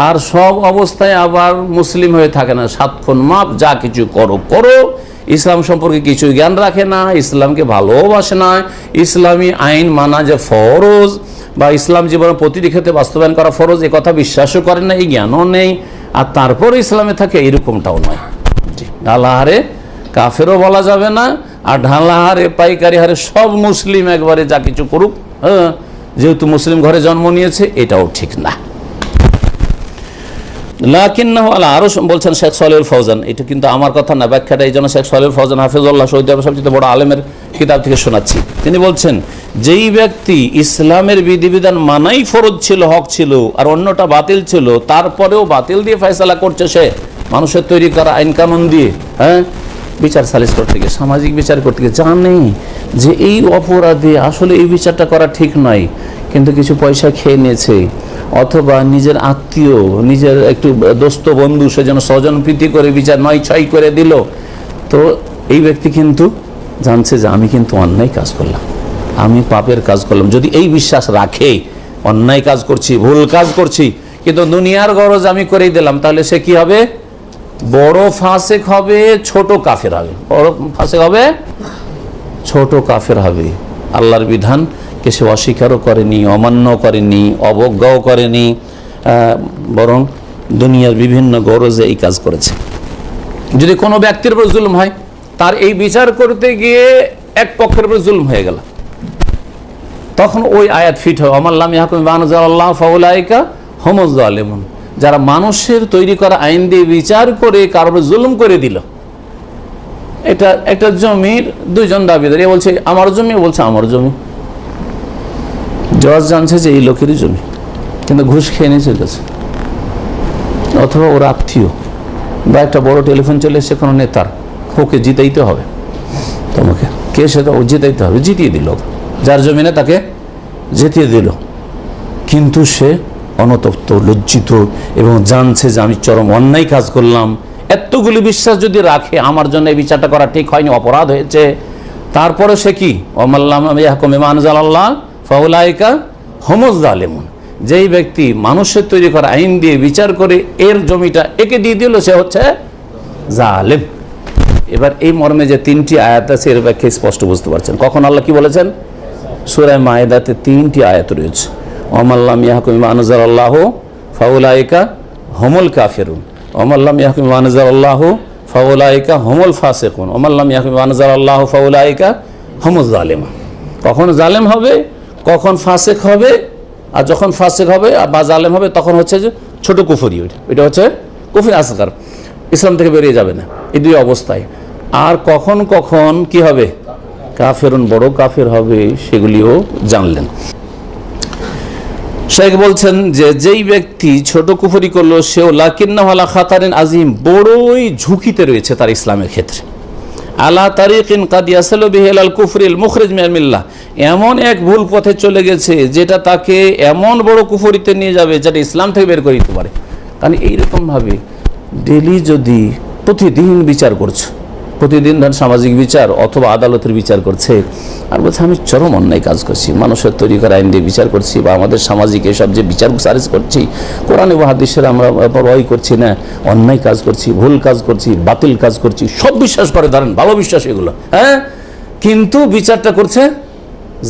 আর সব অবস্থায় আবার মুসলিম হয়ে থাকে না। 7 খুন মাপ, যা কিছু করো, ইসলাম সম্পর্কে কিছু জ্ঞান রাখে না, ইসলামকে ভালোবাসে না, ইসলামী আইন মানা যে ফরজ বা ইসলাম জীবনের প্রতিটি ক্ষেত্রে বাস্তবায়ন করা ফরজ, এ কথা বিশ্বাসও করে না, এই জ্ঞানও নেই, আর তারপর ইসলামে থাকে, এরকমটাও নয়। ঢালাহারে কাফেরও বলা যাবে না, আর ঢালাহারে পাইকারি হারে সব মুসলিম একবারে যা কিছু করুক, যেহেতু মুসলিম ঘরে জন্ম নিয়েছে, এটাও ঠিক না। লাকিন্নাহু আলা, আরো বলছেন শেখ সালেহুল ফৌজান, এটা কিন্তু আমার কথা না, ব্যাখ্যাটা এই জন্য শেখ সালেহুল ফৌজান হাফিজুল্লাহ সৌদি আরবের সবচেয়ে বড় আলেমের কিতাব থেকে শোনাচ্ছি। তিনি বলছেন, যেই ব্যক্তি ইসলামের বিধিবিধান মানাই ফরজ ছিল, হক ছিল, আর অন্যটা বাতিল ছিল, তারপরেও বাতিল দিয়ে ফয়সালা করছে, সে মানুষের তৈরি করা আইন কানুন দিয়ে, বিচার সালিস করতে গিয়ে, সামাজিক বিচার করতে গিয়ে, জানে যে এই অপরাধে আসলে এই বিচারটা করা ঠিক নয়, কিন্তু কিছু পয়সা খেয়ে নিয়েছে, অথবা নিজের আত্মীয়, নিজের একটু দোস্ত বন্ধু, সেজন্য স্বজন প্রীতি করে বিচার 9-6 করে দিল, তো এই ব্যক্তি কিন্তু জানছে যে আমি কিন্তু অন্যায় কাজ করলাম, আমি পাপের কাজ করলাম। যদি এই বিশ্বাস রাখে, অন্যায় কাজ করছি, ভুল কাজ করছি, কিন্তু দুনিয়ার গরজ আমি করেই দিলাম, তাহলে সে কি হবে? বড় ফাসেক হবে, ছোট কাফের হবে। বড় ফাসেক হবে, ছোট কাফের হবে। আল্লাহর বিধানকে সে অস্বীকারও করেনি, অমান্য করেনি, অবজ্ঞাও করেনি, বরং দুনিয়ার বিভিন্ন গরজে এই কাজ করেছে। যদি কোনো ব্যক্তির উপর জুলুম হয়, তার এই বিচার করতে গিয়ে এক পক্ষের উপর জুলুম হয়ে গেল, তখন ওই আয়াত ফিট হয়, আমাল্লাম ইয়াহকুম বিমা আনজালাল্লাহু ফাউলাইকা হুমুজ জালিমুন। যারা মানুষের তৈরি করা আইন দিয়ে বিচার করে কারোর জুলুম করে দিল, এটা একটা জমির 2 জন দাবিদার, এ বলছে আমার জমি, বলছে আমার জমি, জজ জানছে যে এই লোকেরই জমি, কিন্তু ঘুষ খেয়ে নিয়ে চলে গেছে, অথবা ওর আত্মীয় বা একটা বড় টেলিফোন চলে এসে কোনো নেতার, ওকে জিতাইতে হবে, তোমাকে কে সেটা ও জিতাইতে হবে, জিতিয়ে দিল, যার জমিনে তাকে জিতিয়ে দিল, কিন্তু সে অনতপ্ত, লজ্জিত এবং জানছে যে আমি চরম অন্যায় কাজ করলাম। এতগুলি বিশ্বাস যদি রাখে, আমার জন্য এই বিচারটা করা ঠিক হয়নি, অপরাধ হয়েছে, তারপরে সে কি? ওয়ামাল্লাম ইয়াহকুম বিমা আনজালাল্লাহু ফাউলাইকা হুমুজ জালিমুন। যেই ব্যক্তি মানুষের তৈরি করা আইন দিয়ে বিচার করে এর জমিটা একে দিয়ে দিল, সে হচ্ছে জালেম। এবার এই মর্মে যে 3টি আয়াত আছে, এর ব্যাখ্যা স্পষ্ট বুঝতে পারছেন। কখন আল্লাহ কি বলেছেন? সূরা মায়েদাতে 3টি আয়াত রয়েছে, ওয়ামাল্লাম ইয়াহকুম বিমা আনজালাল্লাহু ফাউলাইকা হুমুল কাফিরুন, ওয়ামাল্লাম ইয়াহকুম বিমা আনজালাল্লাহু ফাউলাইকা হুমুল ফাসিকুন, ওয়ামাল্লাম ইয়াহকুম বিমা আনজালাল্লাহু ফাউলাইকা হুমুজ জালিমুন। কখন জালেম হবে, কখন ফাসিক হবে, আর যখন ফাসিক হবে বা জালেম হবে তখন হচ্ছে যে ছোট কুফরি, এটা হচ্ছে কুফরি আসগার, ইসলাম থেকে বেরিয়ে যাবে না, এই 2 অবস্থায়। আর কখন কখন কি হবে? কাফেরুন বড় কাফের হবে সেগুলিও জানলেন। শেখ বলছেন যে যেই ব্যক্তি ছোট কুফরি করলো সেও লাকিন্নাহু আলা খাতারিন আজিম, বড়ই ঝুঁকিতে রয়েছে তার ইসলামের ক্ষেত্রে। আলা তারিকিন কাদ ইয়াসালু বিহি ইলাল কুফরিল মুখরিজ মিনাল মিল্লাহ, এমন এক ভুল পথে চলে গেছে যেটা তাকে এমন বড় কুফরিতে নিয়ে যাবে যেটা ইসলাম থেকে বের করে দিতে পারে। কারণ এইরকমভাবে ডেলি যদি প্রতিদিন বিচার করছে, প্রতিদিন ধর সামাজিক বিচার অথবা আদালতের বিচার করছে, আর বলছে আমি চরম অন্যায় কাজ করছি, মানুষের তৈরি করা আইন দিয়ে বিচার করছি, বা আমাদের সামাজিক এসব যে বিচার সারিজ করছি, কোরআন এবং হাদিসের আমরা পরোয়াই করছি না, অন্যায় কাজ করছি, ভুল কাজ করছি, বাতিল কাজ করছি, সব বিশ্বাস করে, ধরেন ভালো বিশ্বাস এগুলো, হ্যাঁ, কিন্তু বিচারটা করছে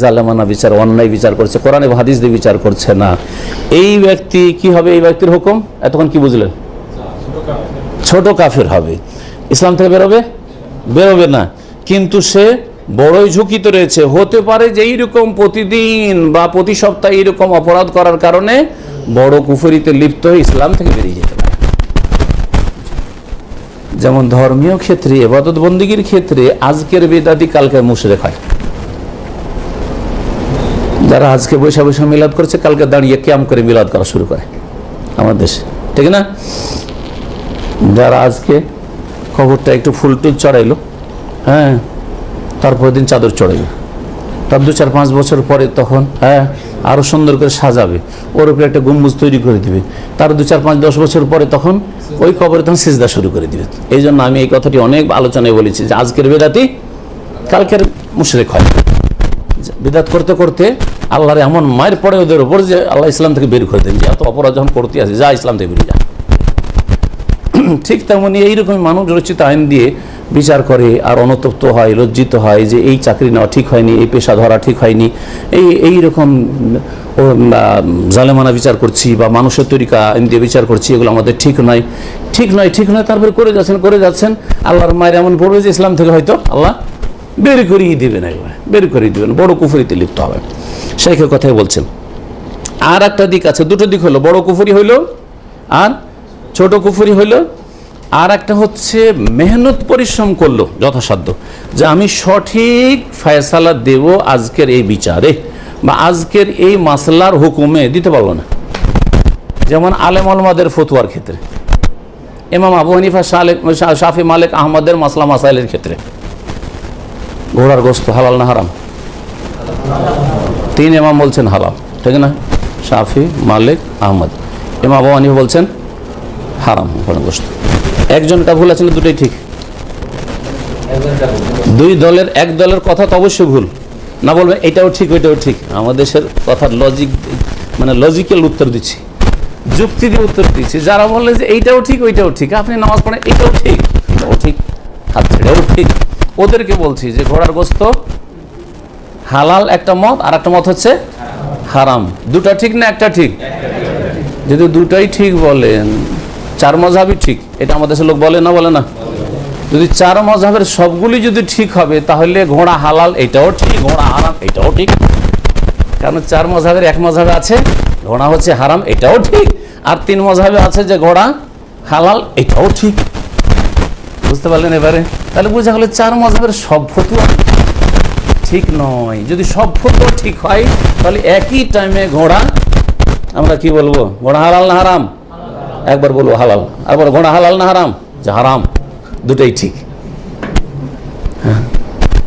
জালেমানা বিচার, অন্যায় বিচার করছে, কোরআন এবং হাদিস দিয়ে বিচার করছে না। এই ব্যক্তি কি হবে? এই ব্যক্তির হুকুম এতক্ষণ কি বুঝলেন? ছোট কাফের হবে, ইসলাম থেকে বেরোবে না, কিন্তু সে বড়ই ঝুঁকিতে রয়েছে। হতে পারে যে এইরকম প্রতিদিন বা প্রতি সপ্তাহে এইরকম অপরাধ করার কারণে বড় কুফরিতে লিপ্ত হয়ে ইসলাম থেকে বেরিয়ে যেতে পারে। যেমন ধর্মীয় ক্ষেত্রে, ইবাদত বন্দেগীর ক্ষেত্রে আজকের বেদাতি কালকের মুশরিক হয়। যারা আজকে বৈশা বৈশা মিলাদ করছে, কালকে দাঁড়িয়ে ক্যাম্প করে মিলাদ করা শুরু করে আমার দেশে, ঠিক না? যারা আজকে খবরটা একটু ফুল টুল চড়াইলো, হ্যাঁ, তারপর দিন চাদর চড়াইবে, তার 2-4-5 বছর পরে তখন হ্যাঁ আরো সুন্দর করে সাজাবে, ওর উপরে একটা গম্বুজ তৈরি করে দিবে, তার 2-4-5-10 বছর পরে তখন ওই কবরে তখন সিজদা শুরু করে দিবে। এই জন্য আমি এই কথাটি অনেক আলোচনায় বলেছি যে আজকের বেদাতি কালকের মুশরিক হয়। বিদাত করতে করতে আল্লাহর এমন মায়ের পড়ে ওদের উপর যে আল্লাহ ইসলাম থেকে বের করে দেন, যে এত অপরাধ যখন করতে আসে, যা ইসলাম থেকে বেরিয়ে যা। ঠিক তেমনি এইরকমই মানুষ রচিত আইন দিয়ে বিচার করে আর অনুতপ্ত হয়, লজ্জিত হয় যে এই চাকরি নেওয়া ঠিক হয়নি, এই পেশা ধরা ঠিক হয়নি, এইরকম জালেমানা বিচার করছি বা মানুষের তরিকা আইন দিয়ে বিচার করছি, এগুলো আমাদের ঠিক নয়, তারপরে করে যাচ্ছেন আল্লাহর মায়ের এমন পড়বে যে ইসলাম থেকে হয়তো আল্লাহ বের করিয়ে দেবেন, বড় কুফরিতে লিপ্ত হবে। শেখের কথাই বলছেন। আর একটা দিক আছে, দুটো দিক হলো, বড় কুফরি হইল আর ছোট কুফরি হইল। আর একটা হচ্ছে মেহনত পরিশ্রম করলো যথাসাধ্য, যে আমি সঠিক ফয়সালা দেব আজকের এই বিচারে বা আজকের এই মাসলার হুকুমে, দিতে পারবো না। যেমন আলেম ওলামাদের ফতোয়ার ক্ষেত্রে, ইমাম আবু হানিফা, শাফি, মালিক, আহমদের মাসলা মাসাইলের ক্ষেত্রে ঘোড়ার গোশত হালাল না হারাম? 3 ইমাম বলছেন হালাল, ঠিক না? শাফি, মালিক, আহমদ। ইমাম আবু হানিফা বলছেন হারাম ঘোড়ার গোশত। একজনটা ভুল আছে না দুটোই ঠিক? এক দলের কথা তো অবশ্যই ভুল না, বলবেন এটাও ঠিক ওইটাও ঠিক। আমাদের দেশের কথার লজিক, মানে লজিক্যাল উত্তর দিচ্ছি, যুক্তি দিয়ে উত্তর দিচ্ছি। যারা বললেন যে এইটাও ঠিক ওইটাও ঠিক, আপনি নামাজ পড়েন এটাও ঠিক এটাও ঠিক, হাত ছেড়েও ঠিক, ওদেরকে বলছি যে ঘোড়ার গোশত হালাল একটা মত, আর একটা মত হচ্ছে হারাম। দুটা ঠিক না একটা ঠিক? যদি দুটাই ঠিক বলেন, 4 মাযহাবই ঠিক, এটা আমাদের দেশের লোক বলে না? যদি 4 মাযহাবের সবগুলি যদি ঠিক হবে, তাহলে ঘোড়া হালাল এটাও ঠিক, ঘোড়া হারাম এটাও ঠিক। কারণ 4 মাযহাবের এক মাযহাবে আছে ঘোড়া হচ্ছে হারাম এটাও ঠিক, আর 3 মাযহাবে আছে যে ঘোড়া হালাল এটাও ঠিক। বুঝতে পারলেন এবারে? তাহলে বোঝা গেল 4 মাযহাবের সব ফতোয়া ঠিক নয়। যদি সব ফতোয়া ঠিক হয়, তাহলে একই টাইমে ঘোড়া, আমরা কি বলবো, ঘোড়া হালাল না হারাম? একবার বলবো হালাল, আর বলো ঘোড়া হালাল না হারাম? যে হারাম, দুটাই ঠিক।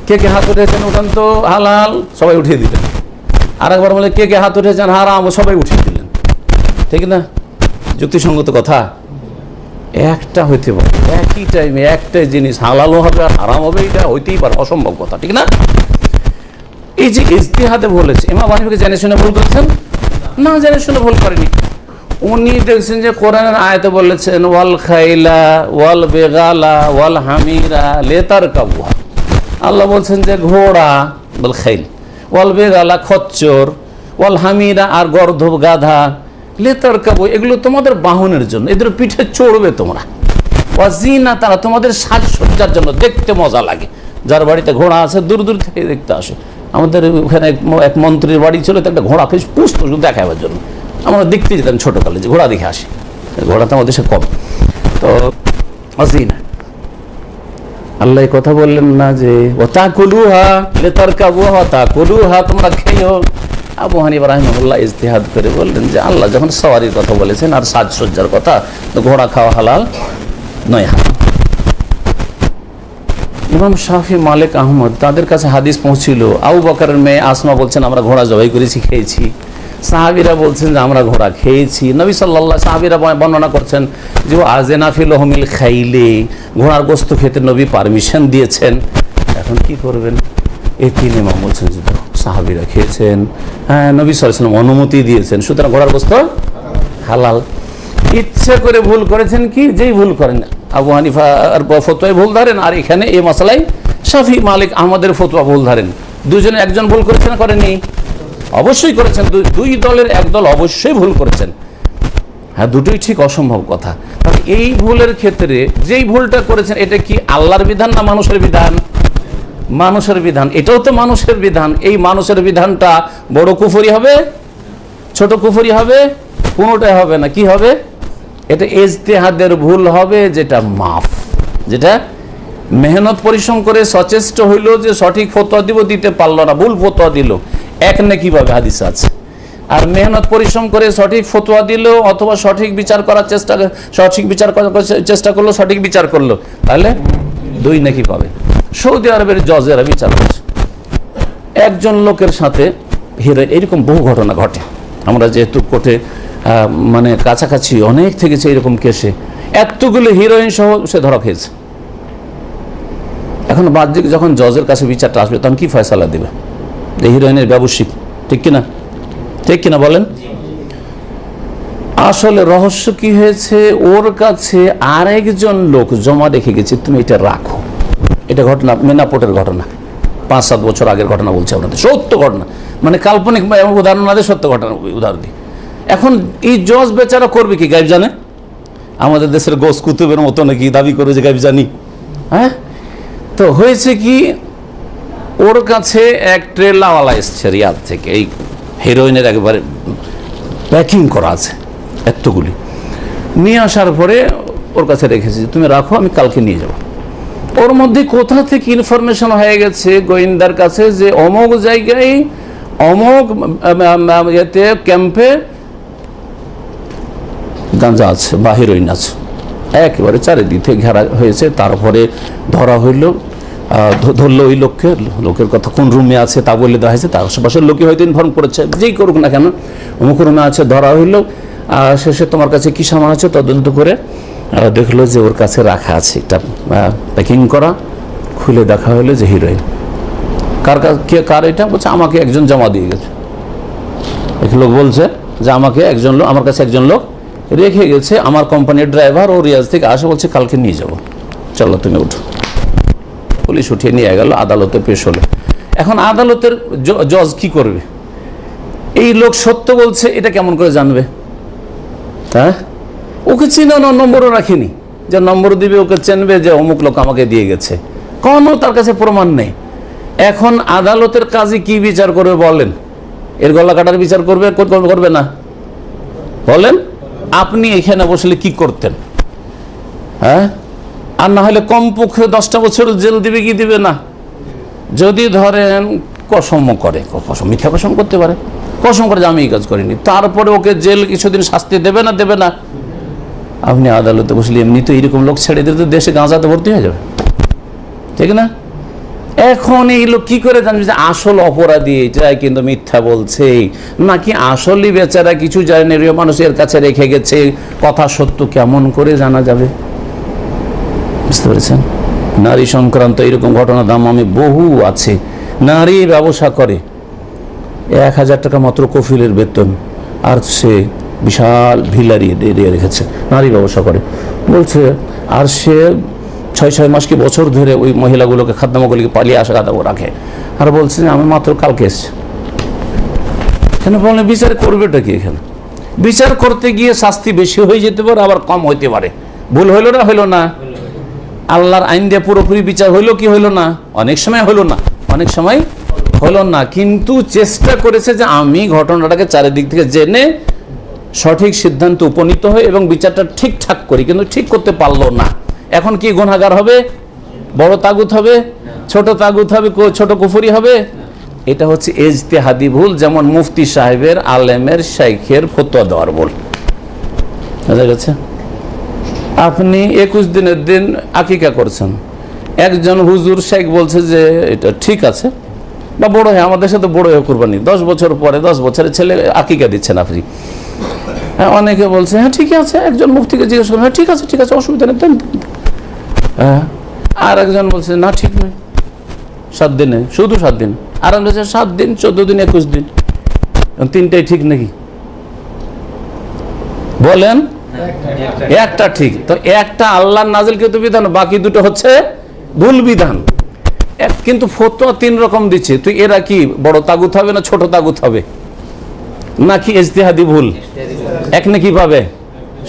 কে কে হাত উঠেছেন উঠান তো হালাল, সবাই উঠিয়ে দিলেন। আর একবার বলে কে কে হাত উঠেছেন হারাম, সবাই উঠিয়ে দিলেন। ঠিক না? যুক্তিসঙ্গত কথা। একটা হইতে পারে একই টাইমে একটাই জিনিস হালালও হবে আর হারাম হবে, এটা হইতেই পারে, অসম্ভব কথা, ঠিক না? এই যে ইজতিহাদে বলেছে, ইমাম হানিফাকে জেনে শুনে ভুল করেছেন না? জেনে শুনে ভুল করেনি। উনি দেখছেন যে কোরআনের আয়াতে বলেছেন ওয়াল খাইলা ওয়াল বেগালা ওয়াল হামিরা লিতারকাবুহা। আল্লাহ বলছেন যে ঘোড়া বল খাইল, ওয়াল বেগালা খচ্চর, ওয়াল হামিরা আর গর্ধব গাধা, লিতারকাবু এগুলো তোমাদের বাহনের জন্য, এদের পিঠে চড়বে তোমরা, ওয়াজিনা তারা তোমাদের সাজসজ্জার জন্য, দেখতে মজা লাগে। যার বাড়িতে ঘোড়া আছে দূর দূর থেকে দেখতে আসে। আমাদের ওখানে এক মন্ত্রীর বাড়ি ছিল, তো একটা ঘোড়া ফেস পুষত শুধু দেখাবার জন্য। আমরা দেখতে যেতাম ছোটকালে যে ঘোড়া দেখে আসি, ঘোড়া তো আমাদের দেশে কম। তো অজিনা আল্লাহ কথা বললেন না যে ওয়াতাকুলুহা লিতারকাবুহা ওয়াতাকুলুহা, তোমরা খেও? আবু হানিফা রাহিমাহুল্লাহ ইজতিহাদ করে বললেন যে আল্লাহ যখন সওয়ারির কথা বলেছেন আর সাজসজ্জার কথা, তো ঘোড়া খাওয়া হালাল নয় হারাম। ইমাম শাফি, মালিক, আহমদ তাদের কাছে হাদিস পৌঁছিল, আবু বকরের মেয়ে আসমা বলছেন আমরা ঘোড়া জবাই করেছি, খেয়েছি। সাহাবীরা বলছেন যে আমরা ঘোড়া খেয়েছি। নবী সাল্লাল্লাহু, সাহাবীরা বর্ণনা করছেন যে আযনা ফি লহমিল খাইলি, ঘোড়ার গোশত খেতে নবী পারমিশন দিয়েছেন। এখন কি করবেন? এই তিন ইমাম বলছেন যে সাহাবীরা খেয়েছেন, হ্যাঁ নবী সাল্লাল্লাহু আলাইহি ওয়াসাল্লাম অনুমতি দিয়েছেন, সুতরাং ঘোড়ার গোশত হালাল। ইচ্ছে করে ভুল করেছেন কি? যেই ভুল করেন আবু হানিফা আর ফতোয়ায় ভুল ধরেন, আর এখানে এই মাসালায় শাফি, মালিক, আহমদের ফতোয়া ভুল ধরেন। দুজনে একজন ভুল করেছেন না করেনি? অবশ্যই করেছেন। দুই দলের এক দল অবশ্যই ভুল করেছেন। হ্যাঁ, দুটোই ঠিক অসম্ভব কথা। তাহলে এই ভুলের ক্ষেত্রে যেই ভুলটা করেছেন এটা কি আল্লাহর বিধান না মানুষের বিধান? মানুষের বিধান। এটাও তো মানুষের বিধান। এই মানুষের বিধানটা বড় কুফরি হবে, ছোট কুফরি হবে? কোনোটাই হবে না। কি হবে? এটা ইজতিহাদের ভুল হবে, যেটা মাফ, যেটা মেহনত পরিশ্রম করে সচেষ্ট হইল যে সঠিক ফতোয়া দিব, দিতে পারলো না, ভুল ফতোয়া দিল, এক নেকি পাবে, হাদিস আছে। আর মেহনত পরিশ্রম করে সঠিক ফতোয়া দিল অথবা সঠিক বিচার করার চেষ্টা করলো, সঠিক বিচার করলো, তাহলে 2 নেকি পাবে। সৌদি আরবের জজেরা বিচার করছে, একজন লোকের সাথে হিরোইন, এরকম বহু ঘটনা ঘটে। আমরা যেহেতু কোর্টে মানে কাছাকাছি অনেক থেকেছে এরকম কেসে, এতগুলো হিরোইন সহ সে ধরা খেয়েছে। এখন বাহ্যিক যখন জজের কাছে বিচারটা আসবে তখন কি ফয়সালা দেবে? যে হিরোইনের ব্যবসায়িক, ঠিক কিনা? ঠিক কিনা বলেন? আসলে রহস্য কি হয়েছে, ওর কাছে আরেকজন লোক জমা রেখে গেছে, তুমি এটা রাখো। এটা ঘটনা মেনাপোর্টের ঘটনা, 5-7 বছর আগের ঘটনা বলছে আপনাদের, সত্য ঘটনা, মানে কাল্পনিক উদাহরণ না দিয়ে সত্য ঘটনা উদাহরণ দিই। এখন এই জজ বেচারা করবে কি? গায়েব জানে? আমাদের দেশের গোস কুতুবের মতো নাকি দাবি করবে যে গায়েব জানি? হ্যাঁ, তো হয়েছে কি, ওর কাছে এক ট্রেলাওয়ালা এসছে রিয়াদ থেকে, এই হিরোইনের একবারে প্যাকিং করা আছে, এতগুলি নিয়ে আসার পরে ওর কাছে রেখেছি, তুমি রাখো, আমি কালকে নিয়ে যাব। ওর মধ্যে কোথা থেকে ইনফরমেশন হয়ে গেছে গোয়েন্দার কাছে যে অমুক জায়গায় অমুক ক্যাম্পে গাঁজা আছে বা হিরোইন আছে, একেবারে চারিদিক থেকে ঘেরা হয়েছে। তারপরে ধরা হইল, ধরলো ওই লোককে, লোকের কথা কোন রুমে আছে তা বলে দেওয়া হয়েছে, তার আশেপাশের লোকই হয়তো ইনফর্ম করেছে, যেই করুক না কেন, অমুক রুমে আছে, ধরা হইল। শেষে তোমার কাছে কি সামান আছে তদন্ত করে দেখলো যে ওর কাছে রাখা আছে একটা প্যাকিং করা, খুলে দেখা হলো যে হিরোইন। কার এটা? বলছে আমাকে একজন জমা দিয়ে গেছে। এক লোক বলছে যে আমাকে একজন লোক, আমার কাছে একজন লোক রেখে গেছে, আমার কোম্পানির ড্রাইভার, ও রিয়াজ থেকে আসে, বলছে কালকে নিয়ে যাব, চলো তুমি উঠো। পুলিশ উঠিয়ে নিয়ে গেল, আদালতে পেশ হলো। এখন আদালতের জজ কি করবে? এই লোক সত্য বলছে এটা কেমন করে জানবে? হ্যাঁ, ওকে চিনে না, নম্বরও রাখিনি যে নম্বর দিবে, ওকে চেনবে যে অমুক লোক আমাকে দিয়ে গেছে, কোনো তার কাছে প্রমাণ নেই। এখন আদালতের কাজে কি বিচার করবে বলেন? এর গলা কাটার বিচার করবে? করবে না? বলেন আপনি এখানে বসলে কি করতেন? হ্যাঁ, আর না হলে কমপক্ষে 10টা বছর জেল দিবে কি দিবে না? যদি ধরেন কসম করে, মিথ্যা কসম করতে পারে, কসম করে যে আমি এই কাজ করিনি, তারপরে ওকে জেল কিছুদিন শাস্তি দেবে না? দেবে না? আপনি আদালতে বসলে এমনি তো এইরকম লোক ছেড়ে দিলে তো দেশে গাঁজাতে ভর্তি হয়ে যাবে, ঠিক না? এখন এই লোক কি করে জানবে যে আসল অপরাধী এটাই কিন্তু মিথ্যা বলছে, নাকি আসলই বেচারা কিছু জানে নিরীহ মানুষের কাছে রেখে গেছে? কথা সত্য কেমন করে জানা যাবে? বুঝতে পেরেছেন? নারী সংক্রান্ত এরকম ঘটনা দাম আমি বহু আছে। নারী ব্যবসা করে, 1000 টাকা মাত্র কফিলের বেতন, আর সে বিশাল ভিলারি দিয়ে রেখেছে, নারী ব্যবসা করে বলছে। আর সে 6 মাস কি বছর ধরে ওই মহিলাগুলোকে, খাদ্যমগুলিকে পালিয়ে আসা খাদ্য রাখে, আর বলছে আমি মাত্র কালকে এসছি। কেন বলে বিচার করবেটা কি? এখানে বিচার করতে গিয়ে শাস্তি বেশি হয়ে যেতে পারে, আবার কম হইতে পারে। ভুল হইল না? হইল না? আল্লাহর আইন দিয়ে পুরোপুরি বিচার হইল কি হইল না? অনেক সময় হইল না, অনেক সময় হইল না, কিন্তু চেষ্টা করেছে যে আমি ঘটনাটাকে চারিদিক থেকে জেনে সঠিক সিদ্ধান্ত উপনীত হই এবং বিচারটা ঠিকঠাক করি, কিন্তু ঠিক করতে পারলো না। এখন কি গুনাহগার হবে? বড় তাগুত হবে, ছোট তাগুত হবে, ছোট কুফরি হবে? এটা হচ্ছে ইজতিহাদি ভুল, যেমন মুফতি সাহেবের, আলেমের, শাইখের ফতোয়া দেওয়ার ভুল। বুঝা গেছে? আপনি 21 দিনের দিন আকিকা করছেন, একজন হুজুর শেখ বলছে যে এটা ঠিক আছে, বা বড় হয়ে আমাদের সাথে বড় হয়ে কুরবানি 10 বছর পরে 10 বছরের ছেলে আকিকা দিচ্ছেন আপনি। হ্যাঁ, অনেকে বলছে হ্যাঁ ঠিক আছে, একজন মুফতিকে জিজ্ঞেস করেন, হ্যাঁ ঠিক আছে ঠিক আছে, অসুবিধা নেই, হ্যাঁ। আর একজন বলছে না ঠিক নয়, 7 দিনে, শুধু 7 দিন। আর বলছে 7 দিন, 14 দিন, 21 দিন, তিনটাই ঠিক নাকি? বলেন একটা ঠিক। তো একটা আল্লাহর নাজিলকৃত বিধান, বাকি দুটো হচ্ছে ভুল বিধান। কিন্তু ফতোয়া 3 রকম দিচ্ছে, তুই এরা কি বড় তাগুত হবে না ছোট তাগুত হবে, নাকি ইজতিহাদি ভুল? এক নাকি পাবে,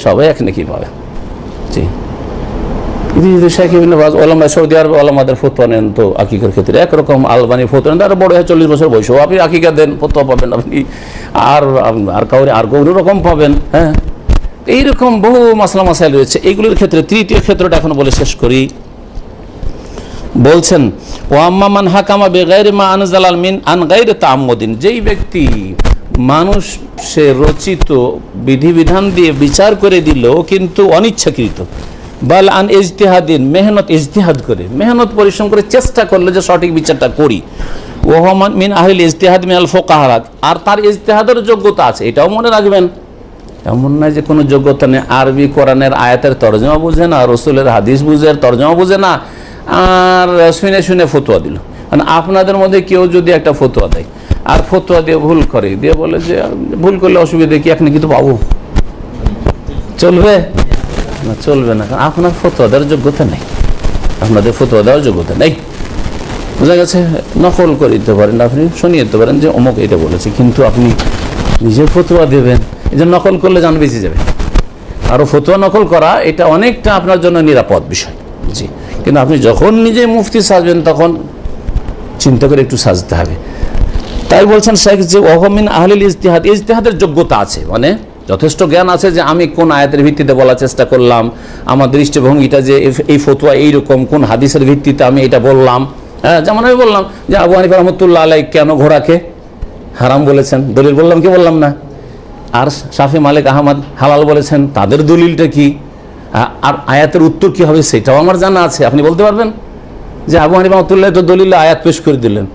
সবাই এক নাকি পাবে। জি, সৌদি আরব ওলামাদের ফতোয়া নেন তো আকিকার ক্ষেত্রে একরকম, আলবানি ফতোয়া নেন, তারা বড় হয় 40 বছর বয়স, আপনি আকিকা দেন, ফতোয়া পাবেন আপনি, আর কাউরে আর কোনো রকম পাবেন। হ্যাঁ, এইরকম বহু মাসলা মাসাইল রয়েছে। এইগুলোর ক্ষেত্রে তৃতীয় ক্ষেত্রটা এখন বলে শেষ করি। বলছেন ও আম্মা মান হাকামা বেগাইরি মা আনজালাল মিন আন গাইরি তাআম্মুদিন, যেই ব্যক্তি মানুষ সে রচিত বিধিবিধান দিয়ে বিচার করে দিল কিন্তু অনিচ্ছাকৃত, বাল আন ইজতিহাদিন, মেহনত ইজতিহাদ করে, মেহনত পরিশ্রম করে চেষ্টা করলে যে সঠিক বিচারটা করি, ওহমান মিন আহলিল ইজতিহাদ মিনাল ফুকাহা, আর তার ইজতিহাদের যোগ্যতা আছে, এটাও মনে রাখবেন। এমন নয় যে কোনো যোগ্যতা নেই, আরবি কোরআনের আয়াতের তর্জমা বুঝে না, রসুলের হাদিস বুঝে তর্জমা বুঝে না, আর শুনে শুনে ফতোয়া দিল। মানে আপনাদের মধ্যে কেউ যদি একটা ফতোয়া দেয় আর ফতোয়া দিয়ে ভুল করে, দিয়ে বলে যে ভুল করলে অসুবিধা কি, আপনি কিন্তু পাবো, চলবে না? চলবে না, কারণ আপনার ফতোয়া দেওয়ার যোগ্যতা নেই, আপনাদের ফতোয়া দেওয়ার যোগ্যতা নেই। বোঝা গেছে? নকল করে দিতে পারেন, আপনি শুনিয়ে দিতে পারেন যে অমুক এটা বলেছে, কিন্তু আপনি নিজের ফতোয়া দেবেন, এই যে নকল করলে জান বেঁচে যাবে। আরও ফতোয়া নকল করা এটা অনেকটা আপনার জন্য নিরাপদ বিষয়। জি, কিন্তু আপনি যখন নিজে মুফতি সাজবেন তখন চিন্তা করে একটু সাজতে হবে। তাই বলছেন শেখ যে ওহমিন আহলিল ইজতিহাদ, ইজতিহাদের যোগ্যতা আছে, মানে যথেষ্ট জ্ঞান আছে যে আমি কোন আয়াতের ভিত্তিতে বলার চেষ্টা করলাম, আমার দৃষ্টিভঙ্গিটা যে এই ফতোয়া এইরকম, কোন হাদিসের ভিত্তিতে আমি এটা বললাম। হ্যাঁ, যেমন আমি বললাম যে আবু হানিফা রহমতুল্লাহ আলাইহি কেন ঘোড়াকে হারাম বলেছেন, দলিল বললাম কি বললাম না? আর শাফি মালিক আহমদ হালাল বলেছেন, তাদের দলিলটা কি, আর আয়াতের উত্তর কি হবে সেটাও আমার জানা আছে। আপনি বলতে পারবেন যে আবু হানিফা রহমতুল্লাহ তো দলিলে আয়াত পেশ করে দিলেন,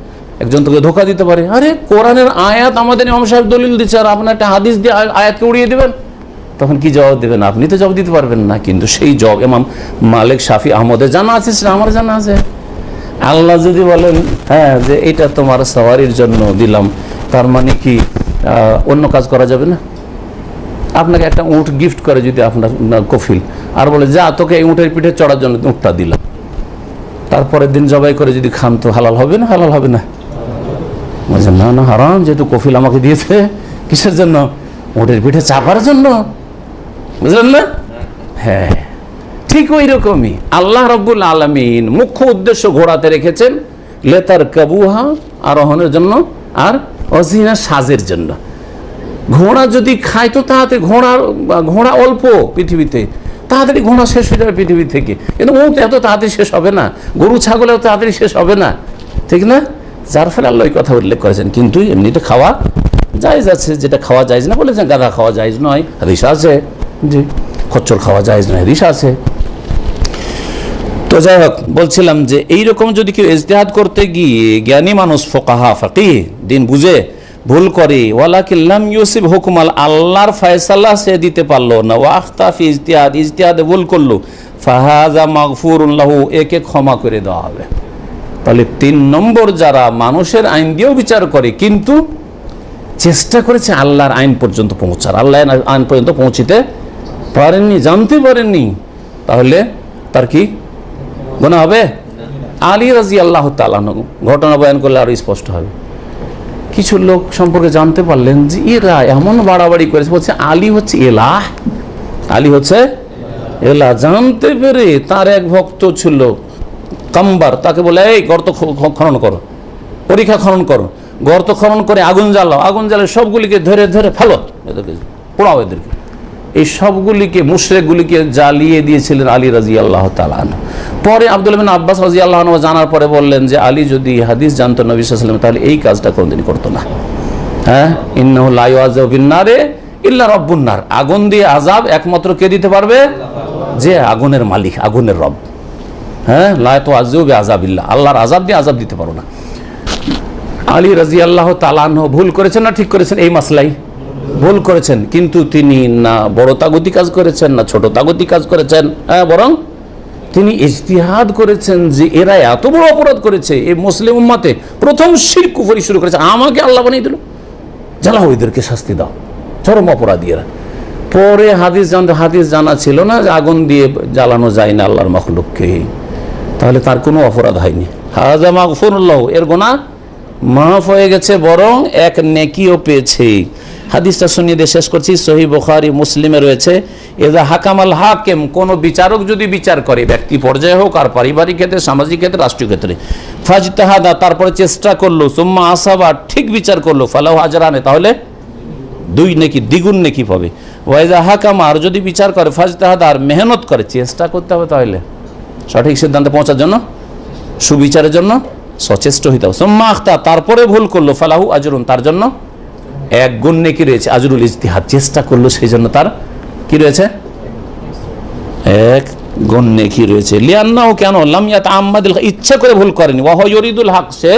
একজন তোকে ধোকা দিতে পারে, আরে কোরআনের আয়াত আমাদের ইমাম সাহেব দলিল দিচ্ছে আর আপনার একটা হাদিস দিয়ে আয়াতকে উড়িয়ে দেবেন, তখন কি জবাব দেবেন? আপনি তো জবাব দিতে পারবেন না। কিন্তু সেই জবাব ইমাম মালিক, শাফি, আহমদের জানা আছে, সেটা আমার জানা আছে। আল্লাহ যদি বলেন হ্যাঁ যে এটা তোমার সওয়ারির জন্য দিলাম, তার মানে কি অন্য কাজ করা যাবে না? আপনাকে একটা উট গিফট করে যদি আপনার কফিল, আর বলে যা তোকে এই উটের পিঠে চড়ার জন্য উটটা দিলাম, তারপরের দিন জবাই করে যদি খান তো হালাল হবে না? হালাল হবে না? বলছেন না না হারাম, যেহেতু কফিল আমাকে দিয়েছে, কিসের জন্য? উটের পিঠে চাপার জন্য, বুঝলেন না? হ্যাঁ, ঠিক ওই রকমই আল্লাহ রাব্বুল আলামিন মুখ্য উদ্দেশ্য ঘোড়াতে রেখেছেন লেতার কাবুহা, আরোহণের জন্য, আর অজিনা সাজের জন্য। ঘোড়া যদি খায় তো তাড়াতাড়ি ঘোড়া অল্প পৃথিবীতে, তাড়াতাড়ি ঘোড়া শেষ হয়ে যাবে পৃথিবী থেকে, কিন্তু উট এত তাড়াতাড়ি শেষ হবে না, গরু ছাগল এত তাড়াতাড়ি শেষ হবে না, ঠিক না? যার ফলে আল্লাহ এই কথা উল্লেখ করেছেন। কিন্তু এমনিতে খাওয়া জায়েজ আছে, যেটা খাওয়া জায়েজ না বলেছেন, গাধা খাওয়া জায়েজ নয়, রিস আছে, জি, খচ্চর খাওয়া জায়েজ নয়, রিস আছে। তো যাই হোক, বলছিলাম যে এইরকম যদি কেউ ইজতিহাদ করতে গিয়ে জ্ঞানী মানুষ, ফুকাহা, ফাকিহ, দিন বুঝে ভুল করে, ওয়ালাকিন লাম ইউসিব হুকমাল, আল্লাহর ফয়সালা সে দিতে পারলো না, ওয়া আখতা ফি ইজতিহাদ, ইজতিহাদে ভুল করলো, ফাহাযা মাগফুরুন লাহু, একে ক্ষমা করে দেওয়া হবে। তাহলে 3 নম্বর, যারা মানুষের আইন দিয়েও বিচার করে কিন্তু চেষ্টা করেছে আল্লাহর আইন পর্যন্ত পৌঁছার, আল্লাহর আইন পর্যন্ত পৌঁছিতে পারেননি, জানতে পারেননি, তাহলে তার কি গুনাহ হবে? আলী রাদিয়াল্লাহু তাআলা ঘটনা বয়ান করলে আরো স্পষ্ট হবে। কিছু লোক সম্পর্কে জানতে পারলেন যে এরা এমন বাড়াবাড়ি করেছে, বলছে আলী হচ্ছে এলাহ, আলী হচ্ছে এলাহ। জানতে পেরে তার এক ভক্ত ছিল কাম্বার, তাকে বলে এই গর্ত খনন করো, পরীক্ষা খনন করো, গর্ত খনন করে আগুন জ্বালাও, আগুন জ্বালে সবগুলিকে ধরে ধরে ফেলো, এদেরকে পোড়াও, এদেরকে এই সবগুলিকে মুশরিকগুলিকে জ্বালিয়ে দিয়েছিলেন আলী রাদিয়াল্লাহু তাআলা আনহু। পরে আব্দুল্লাহ বিন আব্বাস রাদিয়াল্লাহু আনহু জানার পরে বললেন যে আলী যদি হাদিস জানতো নবী সাল্লাল্লাহু আলাইহি ওয়াসাল্লাম তাহলে এই কাজটা কোনদিন করতো না। হ্যাঁ, ইন্নাহু লা ইউআযাবু বিন-নারে ইল্লা রাব্বুন নার, আগুন দিয়ে আযাব একমাত্র কে দিতে পারবে? যে আগুনের মালিক, আগুনের রব। হ্যাঁ, লা তুআযযিবু বিআযাবিল্লাহ, আল্লাহর আযাব দিয়ে আযাব দিতে পারো না। আলী রাদিয়াল্লাহু তাআলা আনহু ভুল করেছেন না ঠিক করেছেন? এই মাসলাই ভুল করেছেন, কিন্তু তিনি না বড় তাগুতি কাজ করেছেন না ছোট তাগুতি কাজ করেছেন, হ্যাঁ, বরং তিনি ইজতিহাদ করেছেন যে এরা এত বড় অপরাধ করেছে, এই মুসলিম উম্মতে প্রথম শিরক কুফরি শুরু করেছে, আমাকে আল্লাহ বানিয়ে দিল, জ্বালাও এদেরকে শাস্তি দাও, চরম অপরাধী এরা। পরে হাদিস জানা ছিল না যে আগুন দিয়ে জ্বালানো যায় না আল্লাহর মাখলুককে, তাহলে তার কোনো অপরাধ হয়নি। হাযা মাগফুরুল্লাহ, এর গুনাহ মাফ হয়ে গেছে, বরং এক নেকিও পেয়েছে। হাদিসটা শুনিয়ে দিয়ে শেষ করছি, সহিহ বুখারী মুসলিমে রয়েছে, এজা হাকামাল হাকিম, কোন বিচারক যদি বিচার করে, ব্যক্তি পর্যায়ে হোক আর পারিবারিক ক্ষেত্রে, সামাজিক ক্ষেত্রে, রাষ্ট্রীয় ক্ষেত্রে, ফাজতাহাদা, তারপরে চেষ্টা করলো, সুম্মা আসাবা, ঠিক বিচার করলো, ফালাহু আজরানে, তাহলে 2 নেকি, দ্বিগুণ নেকি পাবে। ওয়াইজা হাকামা, আর যদি বিচার করে, ফাজতাহাদা, আর মেহনত করে, চেষ্টা করতে হবে তাহলে সঠিক সিদ্ধান্তে পৌঁছার জন্য, সুবিচারের জন্য সচেষ্ট হইতে হবে। সুম্মা আখতা, তারপরে ভুল করলো, ফালাহু আজরুন, তার জন্য 1 গুণ নেকি রয়েছে, আজরুল ইজতিহাদ, চেষ্টা করলো সেই জন্য তার কি রয়েছে? 1 গুণ নেকি রয়েছে। লিআন্নাহু, কেন? লাম ইয়াতাআম্মাদিল, ইচ্ছা করে ভুল করেনি, ওয়া হুয়া ইউরিদুল হক, সে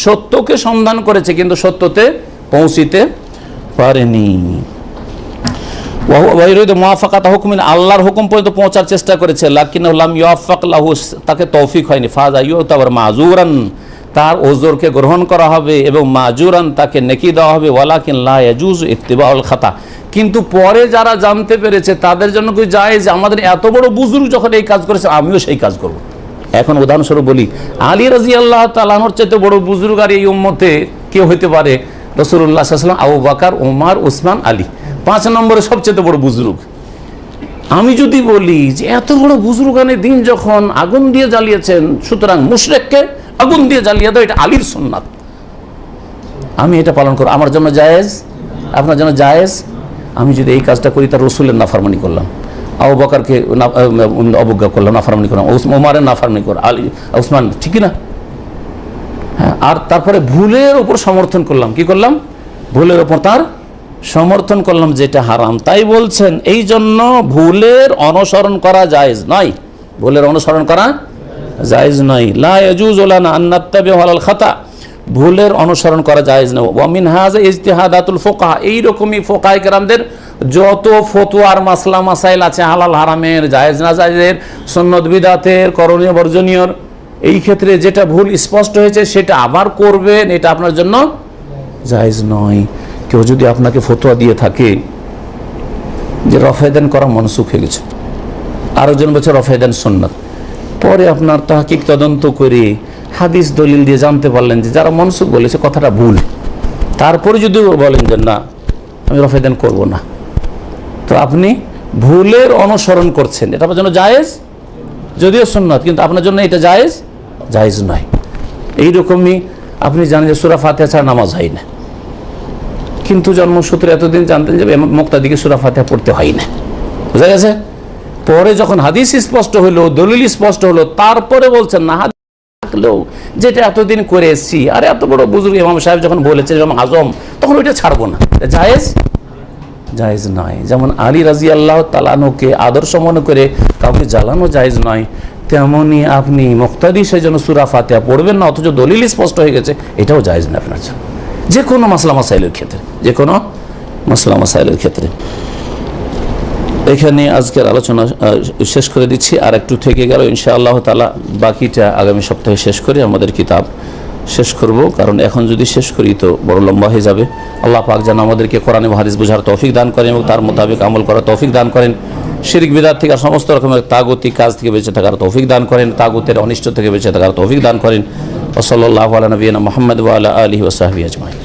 সত্যকে সন্ধান করেছে কিন্তু সত্যতে পৌঁছিতে পারেনি। ওয়া হুয়া ইউরিদু মুওয়াফাকাতা হুকমিন, আল্লাহর হুকুম পর্যন্ত পৌঁছার চেষ্টা করেছে, লাকিন্নাহু লাম ইউওয়াফাক লাহু, তাকে তৌফিক হয়নি। ফাযা ইউতাবার মাজুরান, তার ওজরকে গ্রহণ করা হবে, এবং মাজুরান, তাকে নেকি দেওয়া হবে। ওয়ালাকিন লা ইয়াজুজু ইত্তিবাউল খাতা, কিন্তু পরে যারা জানতে পেরেছে তাদের জন্য কি জায়েজ, আমাদের এত বড় বুজুর্গ যখন এই কাজ করেছে আমিও সেই কাজ করব। এখন উদাহরণস্বরূপ বলি, আলী রাদিয়াল্লাহু তাআলা আনহুর চাইতে বড় বুজুর্গ আর এই উম্মতে কে হইতে পারে? রাসূলুল্লাহ সাল্লাল্লাহু আলাইহি ওয়াসাল্লাম, আবু বকর, ওমর, উসমান, আলী, 5 নম্বরে সবচেয়ে বড় বুজুর্গ। আমি যদি বলি যে এত বড় বুজুর্গানে দিন যখন আগুন দিয়ে জ্বালিয়েছেন, সুতরাং মুশরিককে আগুন দিয়ে জ্বালিয়ে দাও, এটা আলীর সুন্নাত, আমি এটা পালন করব, আমার জন্য জায়েজ, আপনার জন্য জায়েজ। আমি যদি এই কাজটা করি, তার রসুলের নাফরমানি করলাম, আবু বকরকে অবজ্ঞা করলাম, নাফরমানি করলাম, ওমরের নাফরমানি করলাম, আলী, উসমান, ঠিক না? হ্যাঁ, আর তারপরে ভুলের উপর সমর্থন করলাম, কি করলাম? ভুলের উপর তার সমর্থন করলাম, যেটা হারাম। তাই বলছেন এই জন্য ভুলের অনুসরণ করা জায়েজ নয়, ভুলের অনুসরণ করা জায়েজ নয়। লা ইয়াজুজু লানা আন নাত্তাবিউ আলাল খাতা, ভুলের অনুসরণ করা জায়েজ নয়। ওয়া মিন হাযা ইজতিহাদাতুল ফুকাহা, এই রকমই ফুকাহায়ে কেরামদের যত ফতোয়ার মাসলা মাসাইল আছে, হালাল হারামের, জায়েজ না জায়েজের, সুন্নত বিদআতের, করণীয় বর্জনীয়র, এই ক্ষেত্রে যেটা ভুল স্পষ্ট হয়েছে সেটা আবার করবেন, এটা আপনার জন্য জায়েজ নয়। কেউ যদি আপনাকে ফতোয়া দিয়ে থাকে যে রফায়দান করা মনসুখ হয়ে গেছে, আরেকজন বলছে রফায়দান সুন্নাত, পরে আপনার তাহকিক তদন্ত করে হাদিস দলিল দিয়ে জানতে পারলেন যে যারা মনসুখ বলেছে কথাটা ভুল, তারপরে যদি বলেন যে না আমি রফায়দান করব না, তো আপনি ভুলের অনুসরণ করছেন, এটা আপনার জন্য জায়েজ, যদিও সুন্নাত, কিন্তু আপনার জন্য এটা জায়েজ নয়। এইরকমই আপনি জানেন যে সূরা ফাতিহা ছাড়া নামাজ হয় না, কিন্তু জন্মসূত্রে এতদিন জানতেন যে মুক্তাদিকে সূরা ফাতিহা পড়তে হয় না, বুঝা গেছে? পরে যখন হাদিস স্পষ্ট হলো, দলিল স্পষ্ট হলো, তারপরে বলছেন না হাদিস থাকলেও যেটা এতদিন করে এসেছি, আর এত বড় বুজুর্গ ইমাম সাহেব যখন বলেছেন ইমাম আজম, তখন ওইটা ছাড়বো না, জায়েজ নয়। যেমন আলী রাদিয়াল্লাহু তাআলা আনহুকে আদর্শ মনে করে কাউকে জ্বালানো জায়েজ নয়, তেমনি আপনি মুক্তাদি সেজন্য সূরা ফাতিহা পড়বেন না অথচ দলিল স্পষ্ট হয়ে গেছে, এটাও জায়েজ না আপনার জন্য, যে কোনো মাসলা মাসাইলের ক্ষেত্রে, যে কোনো মাসলা মাসাইলের ক্ষেত্রে। এখানে আজকের আলোচনা শেষ করে দিচ্ছি, আর একটু থেকে গেল, ইনশাআল্লাহ তাআলা বাকিটা আগামী সপ্তাহে শেষ করে আমাদের কিতাব শেষ করব, কারণ এখন যদি শেষ করি তো বড় লম্বা হয়ে যাবে। আল্লাহ পাক যেন আমাদেরকে কোরআন এবং হাদিস বোঝার তৌফিক দান করেন এবং তার মোতাবেক আমল করার তৌফিক দান করেন, শিরক বিদআত থেকে সমস্ত রকমের তাগুতি কাজ থেকে বেঁচে থাকার তৌফিক দান করেন, তাগুতের অনিষ্ট থেকে বেঁচে থাকার তৌফিক দান করেন। ওয়া সাল্লাল্লাহু আলা নবিয়িনা মুহাম্মদ ওয়া আলা আলিহি ওয়া সাহবিহি আজমাইন।